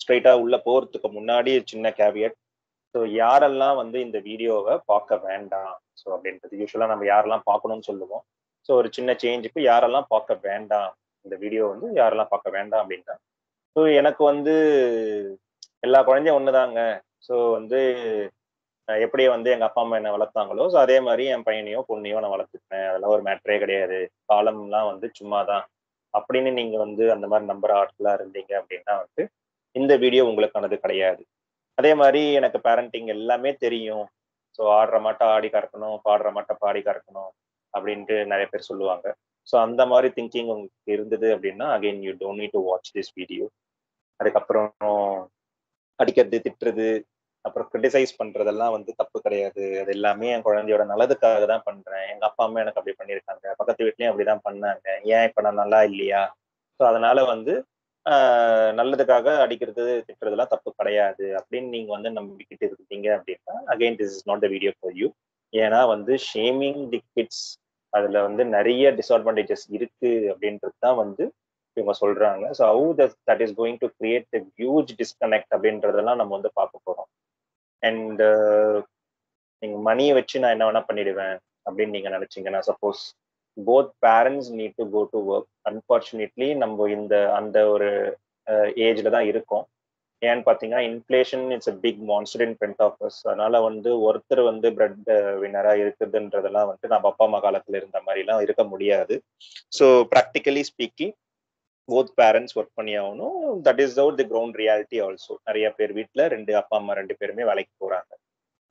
ஸ்ட்ரைட்டா உள்ள போறதுக்கு முன்னாடி சின்ன கேவியட். ஸோ யாரெல்லாம் வந்து இந்த வீடியோவை பார்க்க வேண்டாம் ஸோ அப்படின்றது யூஸ்வலாக நம்ம யாரெல்லாம் பார்க்கணும்னு சொல்லுவோம். ஸோ ஒரு சின்ன சேஞ்சுக்கு யாரெல்லாம் பார்க்க வேண்டாம், இந்த வீடியோ வந்து யாரெல்லாம் பார்க்க வேண்டாம் அப்படின்னா, ஸோ எனக்கு வந்து எல்லா குழந்தையும் ஒண்ணுதாங்க. ஸோ வந்து எப்படியே வந்து எங்க அப்பா அம்மா என்ன வளர்த்தாங்களோ ஸோ அதே மாதிரி என் பையனையோ பொண்ணையோ நான் வளர்த்துப்பேன். அதெல்லாம் ஒரு மேட்டரே கிடையாது. காலம்லாம் வந்து சும்மாதான் அப்படின்னு நீங்க வந்து அந்த மாதிரி நம்புற ஆட்களா இருந்தீங்க அப்படின்னா வந்து இந்த வீடியோ உங்களுக்கானது கிடையாது. அதே மாதிரி எனக்கு பேரண்டிங் எல்லாமே தெரியும். ஸோ ஆடுற மாட்டம் ஆடி கறக்கணும், பாடுற மாட்டம் பாடி கறக்கணும் அப்படின்ட்டு நிறைய பேர் சொல்லுவாங்க. ஸோ அந்த மாதிரி திங்கிங் உங்களுக்கு இருந்தது அப்படின்னா again you don't need to watch this video. அதுக்கப்புறம் அடிக்கிறது, திட்டுறது, அப்புறம் கிரிட்டிசைஸ் பண்றதெல்லாம் வந்து தப்பு கிடையாது. அது எல்லாமே என் குழந்தையோட நல்லதுக்காக தான் பண்றேன். எங்க அப்பா அம்மா எனக்கு அப்படி பண்ணியிருக்காங்க, பக்கத்து வீட்லயும் அப்படிதான் பண்ணாங்க, ஏன் இப்ப நான் நல்லா இல்லையா? ஸோ அதனால வந்து நல்லதுக்காக அடிக்கிறது, திட்டுறதுலாம் தப்பு கிடையாது அப்படின்னு நீங்க வந்து நம்பிக்கிட்டு இருக்கீங்க அப்படின்னா again this is not the video for you. ஏன்னா வந்து ஷேமிங் தி கிட்ஸ் அதுல வந்து நிறைய டிஸ்அட்வான்டேஜஸ் இருக்கு அப்படின்றது தான் வந்து இவங்க சொல்றாங்க. So how that is going to create the huge disconnect அப்படின்றதெல்லாம் நம்ம வந்து பார்க்க போறோம். அண்ட் நீங்க மணியை வச்சு நான் என்ன வேணா பண்ணிடுவேன் அப்படின்னு நீங்க நினைச்சீங்கன்னா, suppose both parents need to go to work. Unfortunately நம்ம இந்த அந்த ஒரு ஏஜ்ல தான் இருக்கோம். ஏன்னு பார்த்தீங்கன்னா inflation it's a big monster in front of us. அதனால வந்து ஒருத்தர் வந்து பிரெட் வின்னரா இருக்குதுன்றதெல்லாம் வந்து நம்ம அப்பா அம்மா காலத்துல இருந்த மாதிரிலாம் இருக்க முடியாது. So practically speaking both parents work பண்ணி ஆகணும். That is out the ground reality also. நிறைய பேர் வீட்டில் ரெண்டு அப்பா அம்மா ரெண்டு பேருமே வேலைக்கு போறாங்க.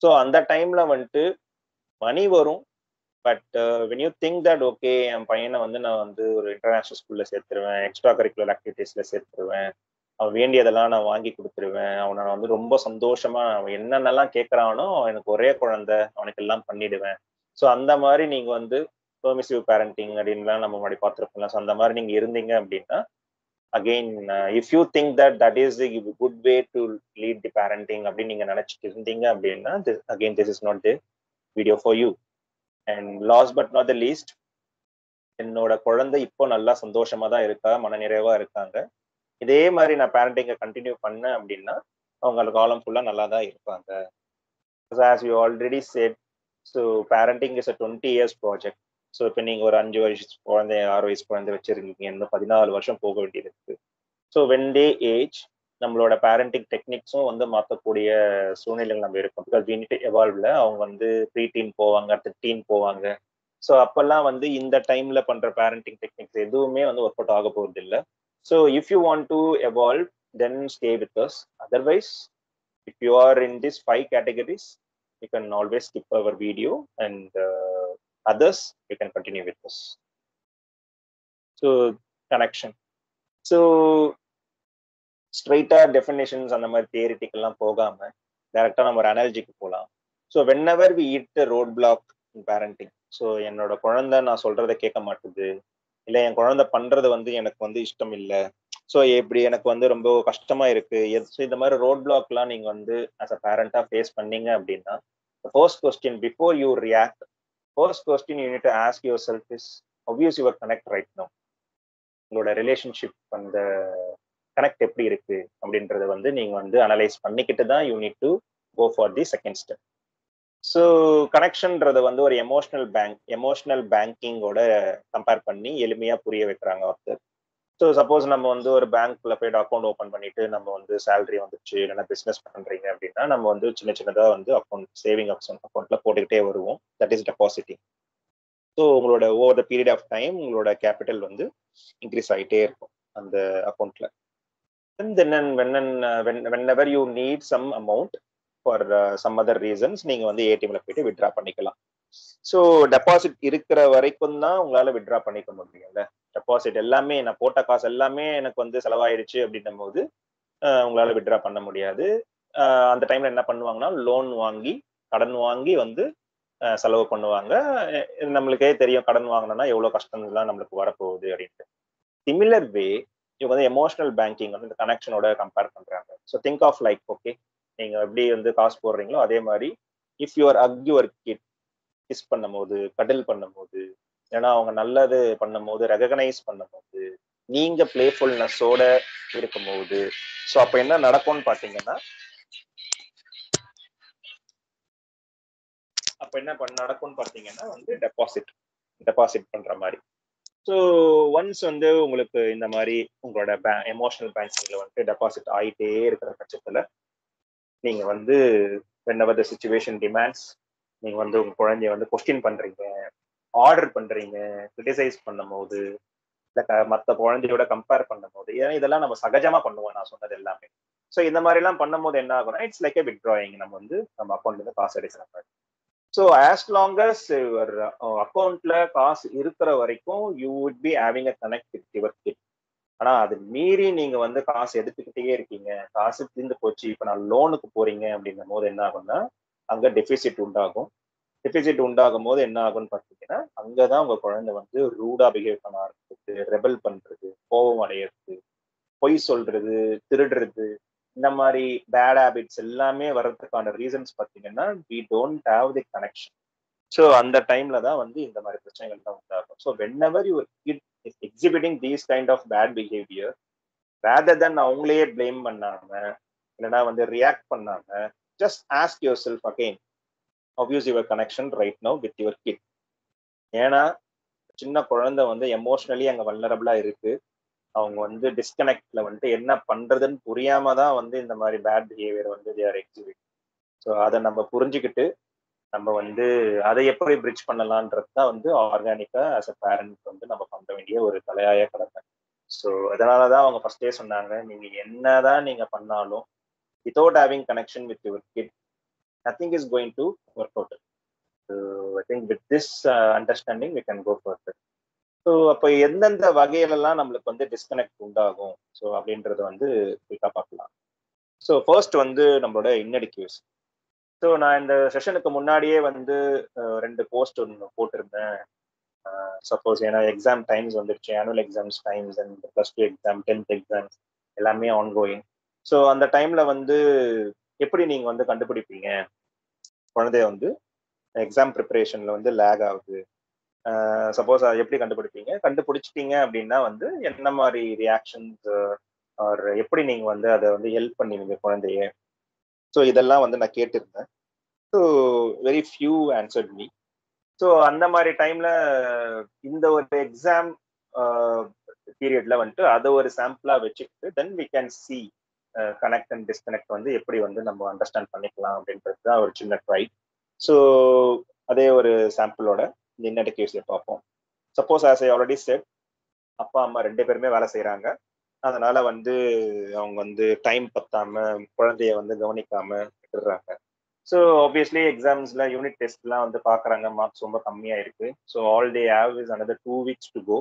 ஸோ அந்த டைம்ல வந்துட்டு மணி வரும். But when you think that okay என் பையனை வந்து நான் வந்து ஒரு இன்டர்நேஷனல் ஸ்கூல்ல சேர்த்துருவேன், எக்ஸ்ட்ரா கரிக்குலர் ஆக்டிவிட்டீஸ்ல சேர்த்துருவேன், அவன் வேண்டியதெல்லாம் நான் வாங்கி கொடுத்துருவேன், அவனை வந்து ரொம்ப சந்தோஷமா அவன் என்னென்னலாம் கேட்கறானோ எனக்கு ஒரே குழந்தை அவனுக்கு எல்லாம் பண்ணிடுவேன். ஸோ அந்த மாதிரி நீங்க வந்து பெர்மிசிவ் பேரண்டிங் அப்படின்லாம் நம்ம முன்னாடி பார்த்துருப்போம்ல. ஸோ அந்த மாதிரி நீங்க இருந்தீங்க அப்படின்னா again if you think that that is the good way to lead the parenting அப்படின்னு நீங்க நினைச்சிட்டு இருந்தீங்க அப்படின்னா again this is not the video for you. And last but not the least, என்னோட குழந்தை இப்போ நல்லா சந்தோஷமா தான் இருக்கா, மனநிறைவா இருக்காங்க. இதே மாதிரி நான் பேரண்டிங்கை கண்டினியூ பண்ணேன் அப்படின்னா அவங்களுக்கு காலம் ஃபுல்லா நல்லா தான் இருப்பாங்க. As you already set, so parenting is a 20 years project. So இப்போ நீங்க ஒரு 5 வயசு குழந்தை 6 வயசு குழந்தை வச்சிருக்கீங்க, இன்னும் 14 வருஷம் போக வேண்டியது இருக்கு. ஸோ வென் டே ஏஜ் நம்மளோட பேரண்டிங் டெக்னிக்ஸும் வந்து மாற்றக்கூடிய சூழ்நிலைகள் நம்ம இருக்கும். பிகாஸ் வி நீட் டு எவால்வ்ல அவங்க வந்து ப்ரீ டீன் போவாங்க, அடுத்து டீன் போவாங்க. ஸோ அப்பெல்லாம் வந்து இந்த டைம்ல பண்ற பேரண்டிங் டெக்னிக்ஸ் எதுவுமே வந்து ஒர்க் அவுட் ஆக போறது இல்லை. So if you want to evolve then stay with us. Otherwise if you are in this 5 categories you can always skip our video and others you can continue with us. So connection. So ஸ்ட்ரைட்டா definitions அந்த மாதிரி தியரிட்டிக்கெல்லாம் போகாம டைரக்டா நம்ம ஒரு அனாலஜிக்கு போகலாம். So whenever we hit road block in parenting, so என்னோட குழந்தை நான் சொல்றதை கேட்க மாட்டுது, இல்லை என் குழந்தை பண்றது வந்து எனக்கு வந்து இஷ்டம் இல்லை, ஸோ எப்படி எனக்கு வந்து ரொம்ப கஷ்டமா இருக்கு, இந்த மாதிரி ரோட் பிளாக்லாம் நீங்க வந்து ஆஸ் அ பேரண்டா ஃபேஸ் பண்ணீங்க அப்படின்னா first question before you react, first question you need to ask yourself is how is your connect right now. உங்களோட ரிலேஷன்ஷிப் அந்த கனெக்ட் எப்படி இருக்கு அப்படின்றத வந்து நீங்க வந்து அனலைஸ் பண்ணிக்கிட்டு தான் you need to go for the second step. So கனெக்ஷன்ன்றத வந்து ஒரு எமோஷனல் பேங்கிங்கோட கம்பேர் பண்ணி எளிமையா புரிய வைக்கிறாங்க ஒருத்தர். ஸோ சப்போஸ் நம்ம வந்து ஒரு பேங்க்ல போயிட்டு அக்கௌண்ட் ஓப்பன் பண்ணிட்டு நம்ம வந்து சேலரி வந்துச்சு இல்லைன்னா பிசினஸ் பண்றீங்க அப்படின்னா நம்ம வந்து சின்ன சின்னதா வந்து அக்கௌண்ட் சேவிங் அக்கௌண்ட்ல போட்டுக்கிட்டே வருவோம். That is depositing. ஸோ உங்களோட over the period of time உங்களோட கேபிட்டல் வந்து இன்க்ரீஸ் ஆகிட்டே இருக்கும் அந்த அக்கௌண்ட்ல. whenever you need some amount for some other reasons நீங்க வந்து ஏடிஎம்ல போயிட்டு வித்ட்ரா பண்ணிக்கலாம். ஸோ டெபாசிட் இருக்கிற வரைக்கும் தான் உங்களால வித்ட்ரா பண்ணிக்க முடியும்ல. டெபாசிட் எல்லாமே நான் போட்ட காசு எல்லாமே எனக்கு வந்து செலவாயிடுச்சு அப்படின்னும் போது உங்களால வித்ட்ரா பண்ண முடியாது. அந்த டைம்ல என்ன பண்ணுவாங்கன்னா லோன் வாங்கி கடன் வாங்கி வந்து செலவு பண்ணுவாங்க. நம்மளுக்கே தெரியும் கடன் வாங்கினோம்னா எவ்வளவு கஷ்டம்லாம் நம்மளுக்கு வரப்போகுது அப்படின்ட்டு. சிமிலர் வே இவங்க வந்து எமோஷனல் பேங்கிங் வந்து இந்த கனெக்ஷனோட கம்பேர் பண்றாங்க. So think of like okay நீங்க எப்படி வந்து காசு போடுறீங்களோ அதே மாதிரி if your your kid kiss பண்ணும் போது, கடல் பண்ணும் போது, ஏன்னா அவங்க நல்லது பண்ணும் போது ரெகனைஸ் பண்ணும் போது, நீங்க பிளேஃபுல்னஸோட இருக்கும்போது ஸோ அப்ப என்ன நடக்கும்னு பாத்தீங்கன்னா நடக்கும்னு பாத்தீங்கன்னா வந்து டெபாசிட் பண்ற மாதிரி. ஸோ ஒன்ஸ் வந்து உங்களுக்கு இந்த மாதிரி உங்களோட எமோஷனல் பேங்கிங்ல வந்து டெபாசிட் ஆயிட்டே இருக்கிற பட்சத்துல நீங்க வந்து whenever the situation demands நீங்க வந்து உங்க குழந்தைய வந்து கொஸ்டின் பண்றீங்க, ஆர்டர் பண்றீங்க, கிரிட்டிசைஸ் பண்ணும் போது, இல்ல மற்ற குழந்தையோட கம்பேர் பண்ணும் போது, ஏன்னா இதெல்லாம் நம்ம சகஜமா பண்ணுவோம் நான் சொன்னது எல்லாமே. ஸோ இந்த மாதிரி எல்லாம் பண்ணும் போது என்ன ஆகும்னா இட்ஸ் லைக் a withdrawing. நம்ம வந்து நம்ம அக்கௌண்ட்ல இருந்து காசு எடுக்கிற மாதிரி. So as long as your அக்கௌண்ட்ல காசு இருக்கிற வரைக்கும் you would be having a connect with your kid. ஆனா அது மீறி நீங்க வந்து காசு எடுத்துக்கிட்டே இருக்கீங்க, காசு தீர்ந்து போச்சு, இப்ப நான் லோனுக்கு போறீங்க அப்படின்னும் போது என்ன ஆகும்னா அங்க டெபிசிட் உண்டாகும். டெபிசிட் உண்டாகும் போது என்ன ஆகும்னு பாத்தீங்கன்னா அங்கதான் உங்க குழந்தை வந்து ரூடா பிஹேவ் பண்ண ஆரம்பிச்சது, ரெபல் பண்றது, கோபம் அடையிறது, பொய் சொல்றது, திருடுறது, இந்த மாதிரி பேட் ஹேபிட்ஸ் எல்லாமே வர்றதுக்கான ரீசன்ஸ் பாத்தீங்கன்னா we don't have the connection. So அந்த டைம்ல தான் வந்து இந்த மாதிரி பிரச்சனைகள் தான் உண்டாகும். So whenever your kid is exhibiting these kind of bad behaviour, rather than அவங்களையே பிளேம் பண்ணாம இல்லைன்னா வந்து ரியாக்ட் பண்ணாம just ask yourself again how is your connection right now with your kid. ஏன்னா சின்ன குழந்தை வந்து எமோஷனலி அங்க வல்னரபிளா இருக்கு. அவங்க வந்து டிஸ்கனெக்ட்ல வந்து என்ன பண்றதுன்னு புரியாம தான் வந்து இந்த மாதிரி பேட் பிஹேவியர் வந்து தே ஆர் எக்ஸிபிட். ஸோ அதை நம்ம புரிஞ்சுக்கிட்டு நம்ம வந்து அதை எப்படி பிரிட்ஜ் பண்ணலான்றது தான் வந்து ஆர்கானிக்கா ஆஸ் அ பேரண்ட் வந்து நம்ம பண்ண வேண்டிய ஒரு தலையாய கடமை. ஸோ அதனாலதான் அவங்க ஃபர்ஸ்டே சொன்னாங்க, நீங்க என்னதான் நீங்க பண்ணாலும் without having connection with your kid nothing is going to work out. I think with this understanding we can go further. So அப்போ எந்தெந்த வகையிலெல்லாம் நம்மளுக்கு வந்து டிஸ்கனெக்ட் உண்டாகும் ஸோ அப்படின்றத வந்து குயிக்காக பார்க்கலாம். ஸோ ஃபர்ஸ்ட் வந்து நம்மளோட இன்னடிக்யூஸ். ஸோ நான் இந்த செஷனுக்கு முன்னாடியே வந்து 2 போஸ்ட் ஒன்று போட்டிருந்தேன். சப்போஸ் ஏன்னா எக்ஸாம் டைம்ஸ் வந்துடுச்சு, annual exams times and +2 exam, 10th exams எல்லாமே ஆன்கோயிங். ஸோ அந்த டைம்ல வந்து எப்படி நீங்க வந்து கண்டுபிடிப்பீங்க குழந்தைய வந்து எக்ஸாம் ப்ரிப்பரேஷன்ல வந்து லேக் ஆகுது? சப்போஸ் அதை எப்படி கண்டுபிடிப்பீங்க? கண்டுபிடிச்சிட்டீங்க அப்படின்னா வந்து என்ன மாதிரி ரியாக்ஷன்ஸ் ஆர் எப்படி நீங்க வந்து அதை வந்து ஹெல்ப் பண்ணுவீங்க குழந்தைய? ஸோ இதெல்லாம் வந்து நான் கேட்டிருந்தேன். So very few answered me. So அந்த மாதிரி டைம்ல இந்த ஒரு எக்ஸாம் பீரியட்ல வந்துட்டு அதை ஒரு சாம்பிளா வச்சுக்கிட்டு then we can see connect and disconnect வந்து எப்படி வந்து நம்ம அண்டர்ஸ்டாண்ட் பண்ணிக்கலாம் அப்படின்றது தான் ஒரு சின்ன ட்ரை. ஸோ அதே ஒரு சாம்பிளோட இந்த இன்னடிகேஷன்ல பார்ப்போம். Suppose as I already set, அப்பா அம்மா 2 பேருமே வேலை செய்யறாங்க, அதனால வந்து அவங்க வந்து டைம் பத்தாம குழந்தைய வந்து கவனிக்காம விட்டுடுறாங்க. ஸோ ஆப்வியஸ்லி எக்ஸாம்ஸ்ல யூனிட் டெஸ்ட்லாம் வந்து பார்க்குறாங்க, மார்க்ஸ் ரொம்ப கம்மியாக இருக்கு. So all they have is another 2 weeks to go.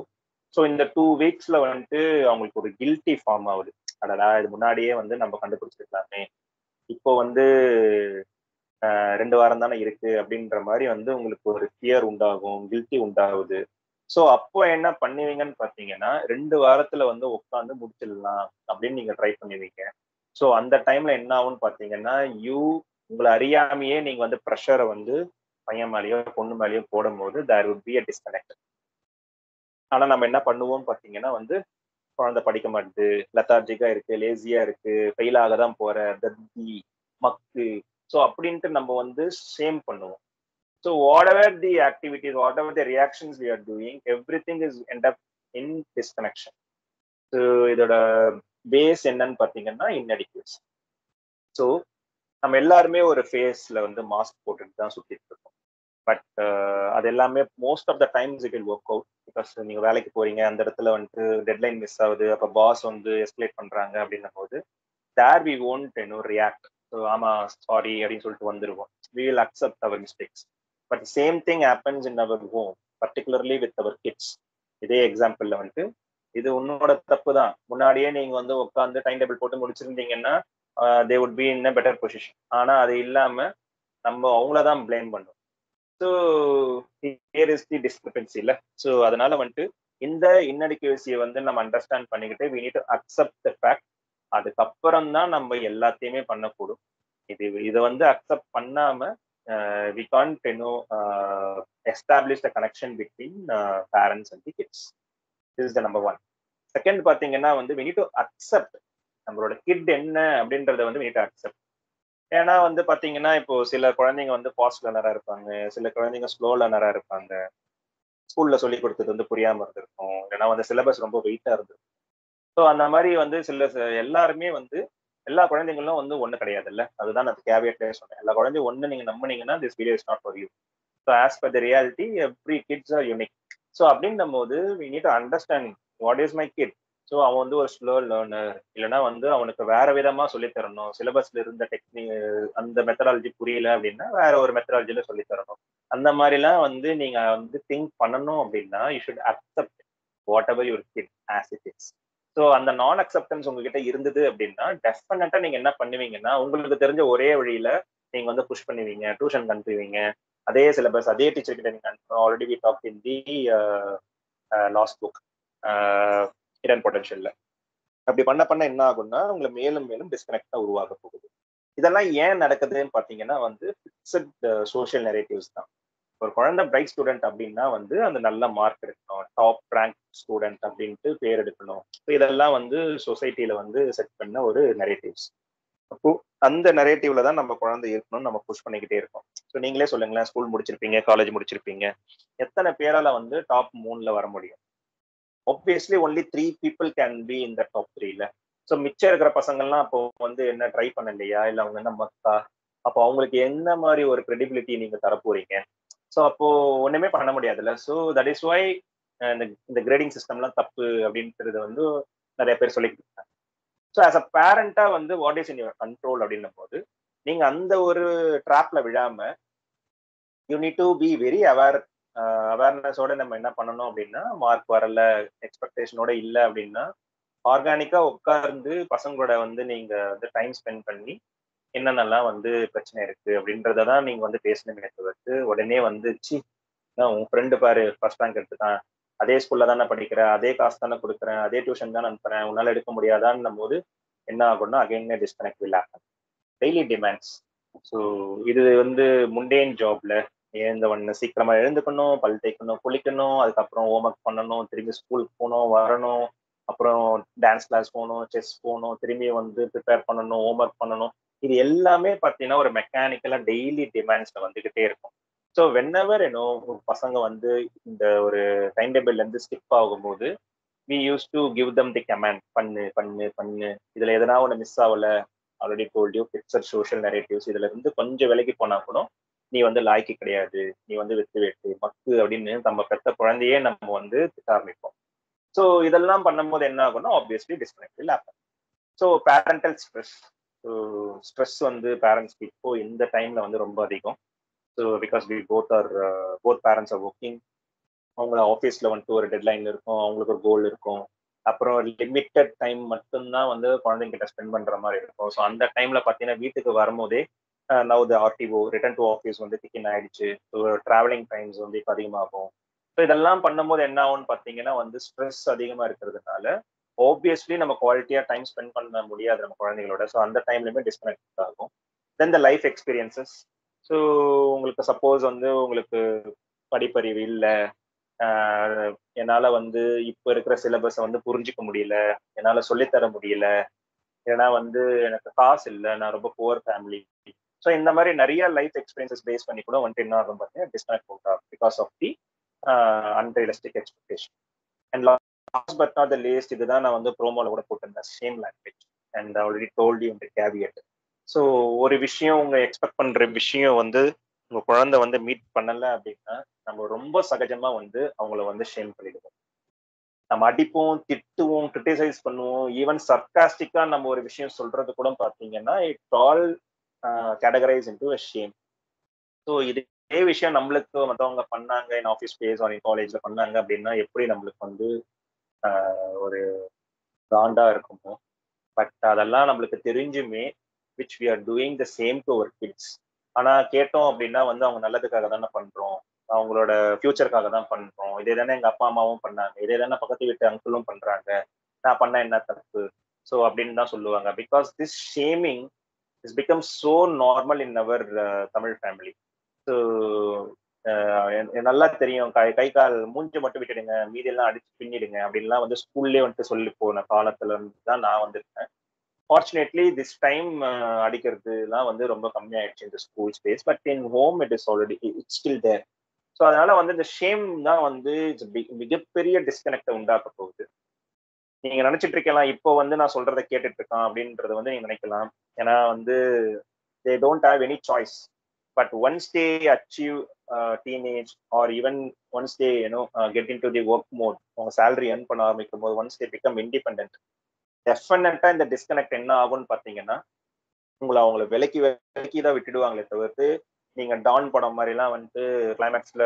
So இந்த 2 weeksல வந்துட்டு அவங்களுக்கு ஒரு கில்ட்டி ஃபார்ம் ஆகுது. அடடா இது முன்னாடியே வந்து நம்ம கண்டுபிடிச்சிருக்கலாமே, இப்போ வந்து 2 வாரம் தானே இருக்கு அப்படின்ற மாதிரி வந்து உங்களுக்கு ஒரு ஃபியர் உண்டாகும், கில்ட்டி உண்டாகுது. ஸோ அப்போ என்ன பண்ணுவீங்கன்னு பார்த்தீங்கன்னா 2 வாரத்துல வந்து உட்காந்து முடிச்சிடலாம் அப்படின்னு நீங்க ட்ரை பண்ணுவீங்க. ஸோ அந்த டைம்ல என்ன ஆகும்னு பார்த்தீங்கன்னா உங்களை அறியாமையே நீங்க வந்து ப்ரெஷரை வந்து பையன் மேலேயோ பொண்ணு மேலேயோ போடும் போது தேர் வுட் பி அ டிஸ்கனெக்ட். ஆனா நம்ம என்ன பண்ணுவோம் பார்த்தீங்கன்னா வந்து குழந்தை படிக்க மாட்டுது, லெத்தார்ஜிக்கா இருக்கு, லேசியா இருக்கு, ஃபெயில் ஆக தான் போற, தத்தி, மக்கு, ஸோ அப்படின்ட்டு நம்ம வந்து சேம் பண்ணுவோம். So whatever the activities, whatever the reactions we are doing, everything is end up in disconnection. So இதோட பேஸ் என்னன்னு பார்த்தீங்கன்னா இன்னடிக்யூஸ். ஸோ நம்ம எல்லாருமே ஒரு ஃபேஸ்ல வந்து மாஸ்க் போட்டுட்டு தான் சுத்திட்டு இருக்கோம். பட் அது எல்லாமே most of the times it will work out. Because நீங்க வேலைக்கு போறீங்க, அந்த இடத்துல வந்துட்டு டெட்லைன் மிஸ் ஆகுது, அப்போ பாஸ் வந்து எஸ்கலேட் பண்றாங்க அப்படின்னும் போது there we won't react. So ஆமா சாரி அப்படின்னு சொல்லிட்டு வந்துருவோம். We will accept our mistakes. But same thing happens in our home, particularly with our kids. இதே எக்ஸாம்பிள்ல வந்துட்டு இது உன்னோட தப்பு தான், முன்னாடியே நீங்க வந்து உட்காந்து டைம் டேபிள் போட்டு முடிச்சிருந்தீங்கன்னா they would be in a better position. ஆனா அது இல்லாம நம்ம அவங்களதான் பிளேம் பண்ணுவோம். So here is the discrepancy இல்ல. ஸோ அதனால வந்துட்டு இந்த இன்னடிக்யூசியை வந்து நம்ம அண்டர்ஸ்டாண்ட் பண்ணிக்கிட்டு we need to accept the fact. அதுக்கப்புறம் தான் நம்ம எல்லாத்தையுமே பண்ணக்கூடும். இதை வந்து அக்செப்ட் பண்ணாம we can't establish the connection between parents and the kids. This is the number 1. Second பாத்தீங்கன்னா வந்து we need to accept நம்மளோட கிட் என்ன அப்படின்றத வந்து we need to accept. ஏன்னா வந்து பாத்தீங்கன்னா இப்போ சில குழந்தைங்க வந்து ஃபாஸ்ட் லேர்னரா இருப்பாங்க, சில குழந்தைங்க ஸ்லோ லேர்னரா இருப்பாங்க. ஸ்கூல்ல சொல்லி கொடுத்தது வந்து புரியாம இருந்திருக்கும், இல்லைன்னா வந்து சிலபஸ் ரொம்ப வெயிட்டா இருந்திருக்கும். ஸோ அந்த மாதிரி வந்து எல்லாருமே வந்து எல்லா குழந்தைங்களும் வந்து ஒண்ணு கிடையாதுல்ல. அதுதான் நான் கேவியட்லயே சொன்னேன். எல்லா குழந்தையும் ஒண்ணு நீங்க நம்புனீங்கன்னா this video is not for you. So as per the reality every kids are unique. So அப்படின்னும் போது we need to understand what is my kid. So அவன் வந்து ஒரு ஸ்லோ லேர்னர், இல்லைன்னா வந்து அவனுக்கு வேற விதமா சொல்லி தரணும். சிலபஸ்ல இருந்த டெக்னிக் அந்த மெத்தடாலஜி புரியல அப்படின்னா வேற ஒரு மெத்தடாலஜில சொல்லி தரணும். அந்த மாதிரிலாம் வந்து நீங்க வந்து திங்க் பண்ணணும் அப்படின்னா you should accept what ever your kid as it is. So அந்த நான் அக்செப்டன்ஸ் உங்ககிட்ட இருந்தது அப்படின்னா டெஃபினட்டா நீங்க என்ன பண்ணுவீங்கன்னா உங்களுக்கு தெரிஞ்ச ஒரே வழியில நீங்க வந்து புஷ் பண்ணுவீங்க, டியூஷன் அனுப்புவீங்க. அதே சிலபஸ் அதே டீச்சர் கிட்ட நீங்க already we talk in the last book hidden பொட்டன்ஷியல்ல. அப்படி பண்ண என்ன ஆகும்னா உங்களை மேலும் மேலும் டிஸ்கனெக்டா உருவாக போகுது. இதெல்லாம் ஏன் நடக்குதுன்னு பாத்தீங்கன்னா வந்து ஃபிக்ஸட் சோஷியல் நெரேட்டிவ்ஸ் தான். ஒரு குழந்தை பிரைட் ஸ்டூடெண்ட் அப்படின்னா வந்து அந்த நல்ல மார்க் எடுக்கணும், டாப் ரேங்க் ஸ்டூடெண்ட் அப்படின்ட்டு பேர் எடுக்கணும். இதெல்லாம் வந்து சொசைட்டில வந்து செட் பண்ண ஒரு நெரேட்டிவ்ஸ். அப்போ அந்த நெரேட்டிவ்ல தான் நம்ம குழந்தை இருக்கணும்னு நம்ம புஷ் பண்ணிக்கிட்டே இருக்கோம். ஸோ நீங்களே சொல்லுங்களேன், ஸ்கூல் முடிச்சிருப்பீங்க, காலேஜ் முடிச்சிருப்பீங்க, எத்தனை பேரால வந்து டாப் 3ல வர முடியும்? Obviously only 3 people can be in the top 3ல. ஸோ மிச்சம் இருக்கிற பசங்கள்லாம் அப்போ வந்து என்ன ட்ரை பண்ணலையா, இல்லை அவங்க என்ன மக்கா? அப்போ அவங்களுக்கு என்ன மாதிரி ஒரு கிரெடிபிலிட்டி நீங்க தர போறீங்க? ஸோ அப்போ ஒண்ணுமே பண்ண முடியாதுல்ல. ஸோ தட் இஸ் வை இந்த கிரேடிங் சிஸ்டம்லாம் தப்பு அப்படின்றது வந்து நிறைய பேர் சொல்லிக்கிட்டு இருக்காங்க. ஸோ ஆஸ் அ பேரண்டா வந்து what is in your control அப்படின்னும் போது நீங்க அந்த ஒரு ட்ராப்ல விழாம you need to be very அவேர்னஸோட நம்ம என்ன பண்ணணும் அப்படின்னா, மார்க் வரல, எக்ஸ்பெக்டேஷனோட இல்லை அப்படின்னா ஆர்கானிக்கா உட்கார்ந்து பசங்களோட வந்து நீங்க வந்து டைம் ஸ்பெண்ட் பண்ணி என்னென்னலாம் வந்து பிரச்சனை இருக்கு அப்படின்றதான் நீங்க வந்து பேசணுமே தவிர்த்து உடனே வந்து சி உன் ஃப்ரெண்டு பாரு ஃபர்ஸ்ட் ரேங்க் எடுத்துட்டான், அதே ஸ்கூல்ல தானே படிக்கிறேன், அதே காசு தானே கொடுக்குறேன், அதே டியூஷன் தான் அனுப்புறேன், உன்னால எடுக்க முடியாதான்னும் போது என்ன ஆகும்னா again disconnect will happen. Daily demands. So இது வந்து முண்டேன் ஜாப்ல எழுந்த உடனே சீக்கிரமா எழுந்துக்கணும், பல் தேய்க்கணும், குளிக்கணும், அதுக்கப்புறம் ஹோம் ஒர்க் பண்ணணும், திரும்பி ஸ்கூலுக்கு போகணும், வரணும், அப்புறம் டான்ஸ் கிளாஸ் போகணும், செஸ் போகணும், திரும்பி வந்து ப்ரிப்பேர் பண்ணணும், ஹோம் ஒர்க் பண்ணணும். இது எல்லாமே பார்த்தீங்கன்னா ஒரு மெக்கானிக்கலா டெய்லி டிமாண்ட்ஸ்ல வந்துகிட்டே இருக்கும். ஸோ வென்எவர் பசங்க வந்து இந்த ஒரு டைம் டேபிள்ல இருந்து ஸ்கிப் ஆகும்போது we use to give them the command, பண்ணு பண்ணு பண்ணு, இதுல எதனா ஒன்று மிஸ் ஆகல, already told you picture social narratives, இதுல இருந்து கொஞ்சம் விலகி போனா கூட நீ வந்து லாய்க்கு கிடையாது, நீ வந்து வெத்து வெட்டு மக்கு அப்படின்னு நம்ம பெத்த குழந்தையே நம்ம வந்து திட்ட ஆரம்பிப்போம். ஸோ இதெல்லாம் பண்ணும்போது என்ன ஆகும்னா obviously disconnect will happen. So parental stress. So stress வந்து பேரண்ட்ஸ்க்கு இப்போ இந்த டைம்ல வந்து ரொம்ப அதிகம். So because we both parents are working. அவங்கள ஆஃபீஸ்ல வந்துட்டு ஒரு டெட்லைன் இருக்கும், அவங்களுக்கு ஒரு கோல் இருக்கும், அப்புறம் லிமிட்டட் டைம் மட்டும்தான் வந்து குழந்தைங்க கிட்ட ஸ்பெண்ட் பண்ற மாதிரி இருக்கும். ஸோ அந்த டைம்ல பார்த்தீங்கன்னா வீட்டுக்கு வரும்போதே now the RTO return to office வந்து டிக்கின் ஆயிடுச்சு. ஸோ டிராவலிங் டைம்ஸ் வந்து இப்போ அதிகமாகும். ஸோ இதெல்லாம் பண்ணும்போது என்ன ஆகும்னு பார்த்தீங்கன்னா வந்து ஸ்ட்ரெஸ் அதிகமா இருக்கிறதுனால ஆப்வியஸ்லி நம்ம குவாலிட்டியா டைம் ஸ்பெண்ட் பண்ண முடியாது நம்ம குழந்தைங்களோட. ஸோ அந்த டைம்லயுமே டிஸ்கனெக்ட் ஆகும். தென் த லைஃப் எக்ஸ்பீரியன்சஸ். ஸோ உங்களுக்கு சப்போஸ் வந்து உங்களுக்கு படிப்பறிவு இல்லை, என்னால வந்து இப்ப இருக்கிற சிலபஸை வந்து புரிஞ்சுக்க முடியல, என்னால சொல்லித்தர முடியல, ஏன்னா வந்து எனக்கு காசு இல்லை, நான் ரொம்ப புவர் ஃபேமிலி. ஸோ இந்த மாதிரி நிறைய லைஃப் எக்ஸ்பீரியன்சஸ் பேஸ் பண்ணி கூட வந்துட்டு என்ன ஆகும் பார்த்தீங்கன்னா டிஸ்கனெக்ட் ஆகும் because of the unrealistic expectation. And last but not the least, இதுதான் நான் வந்து ப்ரோமோல கூட போட்டிருந்தேன், same language. And already told you இந்த கேவியட். ஸோ ஒரு விஷயம் உங்க எக்ஸ்பெக்ட் பண்ற விஷயம் வந்து உங்க குழந்தை வந்து மீட் பண்ணல அப்படின்னா நம்ம ரொம்ப சகஜமா வந்து அவங்கள வந்து ஷேம் பண்ணிடுவோம். நம்ம அடிப்போம், திட்டுவோம், கிரிட்டிசைஸ் பண்ணுவோம், ஈவன் சர்காஸ்டிக்கா நம்ம ஒரு விஷயம் சொல்றது கூட பாத்தீங்கன்னா it all categorize into a shame. So இதே விஷயம் நம்மளுக்கு மற்றவங்க பண்ணாங்க, in office space or in காலேஜ்ல பண்ணாங்க அப்படின்னா எப்படி நம்மளுக்கு வந்து ஒரு காண்டா இருக்குமோ. பட் அதெல்லாம் நம்மளுக்கு தெரிஞ்சுமே which we are doing the same to our kids. ஆனா கேட்டோம் அப்படின்னா வந்து அவங்க நல்லதுக்காக தானே பண்றோம், அவங்களோட ஃபியூச்சருக்காக தான் பண்றோம், இதே தானே எங்க அப்பா அம்மாவும் பண்ணாங்க, இதே தானே பக்கத்து வீட்டு அங்கிளும் பண்றாங்க, நான் பண்ண என்ன தப்பு? ஸோ அப்படின்னு தான் சொல்லுவாங்க. Because this shaming is become so normal in our Tamil family. So நல்லா தெரியும், கை கால் மூஞ்சி மட்டும் விட்டுடுங்க, மீதி எல்லாம் அடிச்சு பின்னிடுங்க அப்படின்லாம் வந்து ஸ்கூல்லேயே வந்துட்டு சொல்லி போன காலத்துல இருந்து தான் நான் வந்திருக்கேன். ஃபார்ச்சுனேட்லி திஸ் டைம் அடிக்கிறதுலாம் வந்து ரொம்ப கம்மியாயிடுச்சு இந்த school space. But in home it is already it's still there. So அதனால வந்து இந்த ஷேம் தான் வந்து மிகப்பெரிய டிஸ்கனெக்டை உண்டாக்க போகுது. நீங்க நினைச்சிட்டு இருக்கலாம் இப்போ வந்து நான் சொல்றதை கேட்டுட்டு இருக்கான் அப்படின்றத வந்து நீங்க நினைக்கலாம். ஏன்னா வந்து they don't have any choice. But once they achieve teenage or even once they get into the work mode, அவங்க சேலரி earn பண்ண ஆரம்பிக்கும் போது ஒன்ஸ் தே பிகம் இண்டிபெண்டன்ட், டெஃபினட்டா இந்த டிஸ்கனெக்ட் என்ன ஆகும்னு பாத்தீங்கன்னா அவங்கள விலக்கி விலக்கி தான் விட்டுடுவாங்களே தவிர்த்து நீங்க டான் படம் மாதிரி எல்லாம் வந்துட்டு கிளைமேக்ஸ்ல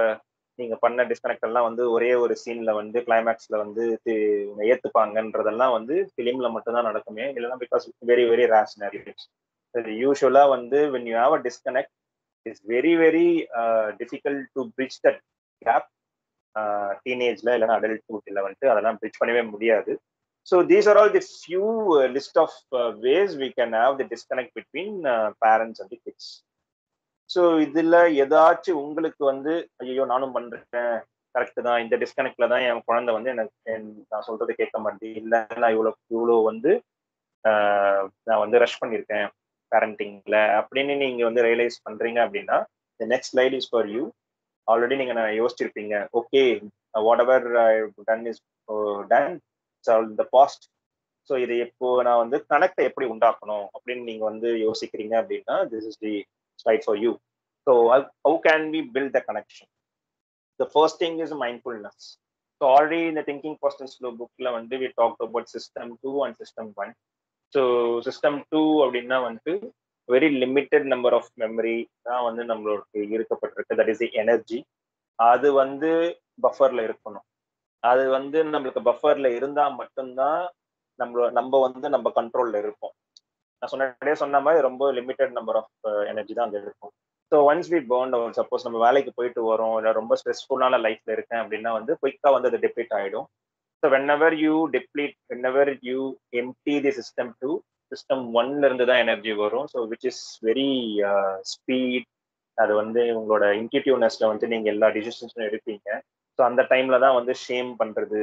நீங்க பண்ண டிஸ்கனெக்ட் எல்லாம் வந்து ஒரே ஒரு சீன்ல வந்து கிளைமேக்ஸ்ல வந்து ஏத்துப்பாங்கன்றதெல்லாம் வந்து பிலிம்ல மட்டும்தான் நடக்குமே, இல்லைன்னா பிகாஸ் வெரி வெரி ரேஷனரி. யூஸ்வலா வந்து when you have a disconnect it's very very difficult to bridge that gap. டீனேஜ்ல இல்லைன்னா அடல்ட்ஹுட்ல வந்துட்டு அதெல்லாம் பிரிட்ஜ் பண்ணவே முடியாது. So these are all the few list of ways we can have the disconnect between parents and the kids. So இதுல ஏதாச்சும் உங்களுக்கு வந்து ஐயோ நானும் பண்றேன் கரெக்ட் தான், இந்த டிஸ்கனெக்ட்ல தான் என் குழந்தை வந்து எனக்கு நான் சொல்றதை கேட்க மாட்டேன், இல்லை நான் இவ்வளோ வந்து நான் வந்து ரஷ் பண்ணியிருக்கேன் பேரண்டிங்ல அப்படின்னு நீங்க வந்து ரியலைஸ் பண்றீங்க அப்படின்னா the next slide is for you. Already நீங்க நான் யோசிச்சிருப்பீங்க, okay whatever done is done, it's all the past. So இதை இப்போ நான் வந்து கனெக்டை எப்படி உண்டாக்கணும் அப்படின்னு நீங்க வந்து யோசிக்கிறீங்க அப்படின்னா this is the slide for you. So how can we build the connection? The first thing is mindfulness. So already இந்த திங்கிங் ஃபாஸ்ட் அண்ட் ஸ்லோ புக்ல வந்து we talk about system 2 and system 1. So system 2 அப்படின்னா வந்து very limited number of memory தான் வந்து நம்மளுக்கு இருக்கப்பட்டிருக்கு, that is the energy. அது வந்து பஃபர்ல இருக்கணும். அது வந்து நம்மளுக்கு பஃபர்ல இருந்தா மட்டும்தான் நம்ம வந்து நம்ம கண்ட்ரோல்ல இருப்போம். நான் சொன்ன மாதிரி ரொம்ப லிமிட்டட் நம்பர் ஆஃப் எனர்ஜி தான் அங்க இருக்கும். So once we burn out, suppose நம்ம வேலைக்கு போயிட்டு வரோம் இல்லை ரொம்ப ஸ்ட்ரெஸ்ஃபுல்லான லைஃப்ல இருக்கேன் அப்படின்னா வந்து குயிக்கா வந்து அது டெப்ளீட் ஆயிடும். So whenever you empty the system 2, system 1ல இருந்து தான் எனர்ஜி வரும். So which is very speed. அது வந்து உங்களோட இன்டியூட்டிவ்னஸ்ல வந்து நீங்க எல்லா டிசிஷன்ஸும் எடுப்பீங்க. ஸோ அந்த டைம்ல தான் வந்து ஷேம் பண்றது,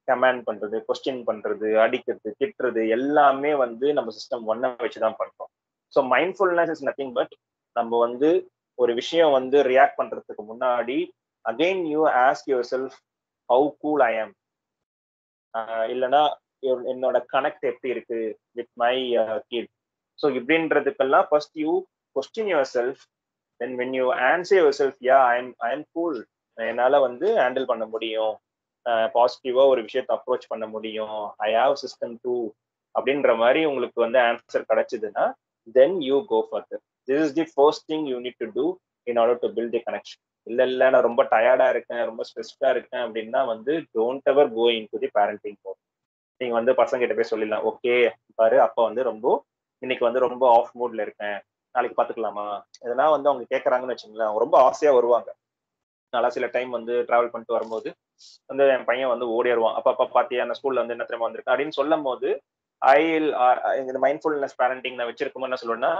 கமாண்ட் பண்றது, கொஸ்டின் பண்றது, அடிக்கிறது, திட்டுறது எல்லாமே வந்து நம்ம சிஸ்டம் 1 வச்சுதான் பண்றோம். So mindfulness is nothing but நம்ம வந்து ஒரு விஷயம் வந்து ரியாக்ட் பண்றதுக்கு முன்னாடி again you ask yourself how cool I am, இல்லைன்னா என்னோட கனெக்ட் எப்படி இருக்கு வித் மை கிட். ஸோ இப்படின்றதுக்கெல்லாம் first you question yourself. then when you answer yourself yeah I am cool, என்னால வந்து ஹேண்டில் பண்ண முடியும், பாசிட்டிவா ஒரு விஷயத்தை அப்ரோச் பண்ண முடியும், ஐ ஹாவ் சிஸ்டம் 2 அப்படின்ற மாதிரி உங்களுக்கு வந்து ஆன்சர் கிடைச்சதுன்னா then you go further. This is the first thing you need to do in order to build the connection. இல்ல நான் ரொம்ப டயர்டா இருக்கேன், ரொம்ப ஸ்ட்ரெஸ்டா இருக்கேன் அப்படின்னா வந்து don't ever go into the parenting mode. நீங்க வந்து பசங்க கிட்ட போய் சொல்லிடலாம், ஓகே பாரு அப்பா வந்து ரொம்ப இன்னைக்கு வந்து ரொம்ப ஆஃப் மூட்ல இருக்கேன், நாளைக்கு பாத்துக்கலாமா. இதெல்லாம் வந்து அவங்க கேட்கறாங்கன்னு வச்சுங்களேன், அவங்க ரொம்ப ஆசையா வருவாங்க. நல்லா சில டைம் வந்து டிராவல் பண்ணிட்டு வரும்போது வந்து என் பையன் வந்து ஓடிடுவான், அப்பா பாத்தியா அந்த ஸ்கூல்ல வந்து என்ன தெரியுமா வந்திருக்கேன் அப்படின்னு சொல்லும் போது இந்த மைண்ட்ஃபுல்னஸ் பேரண்டிங் நான் வச்சிருக்கும் என்ன சொல்லுவேன்னா,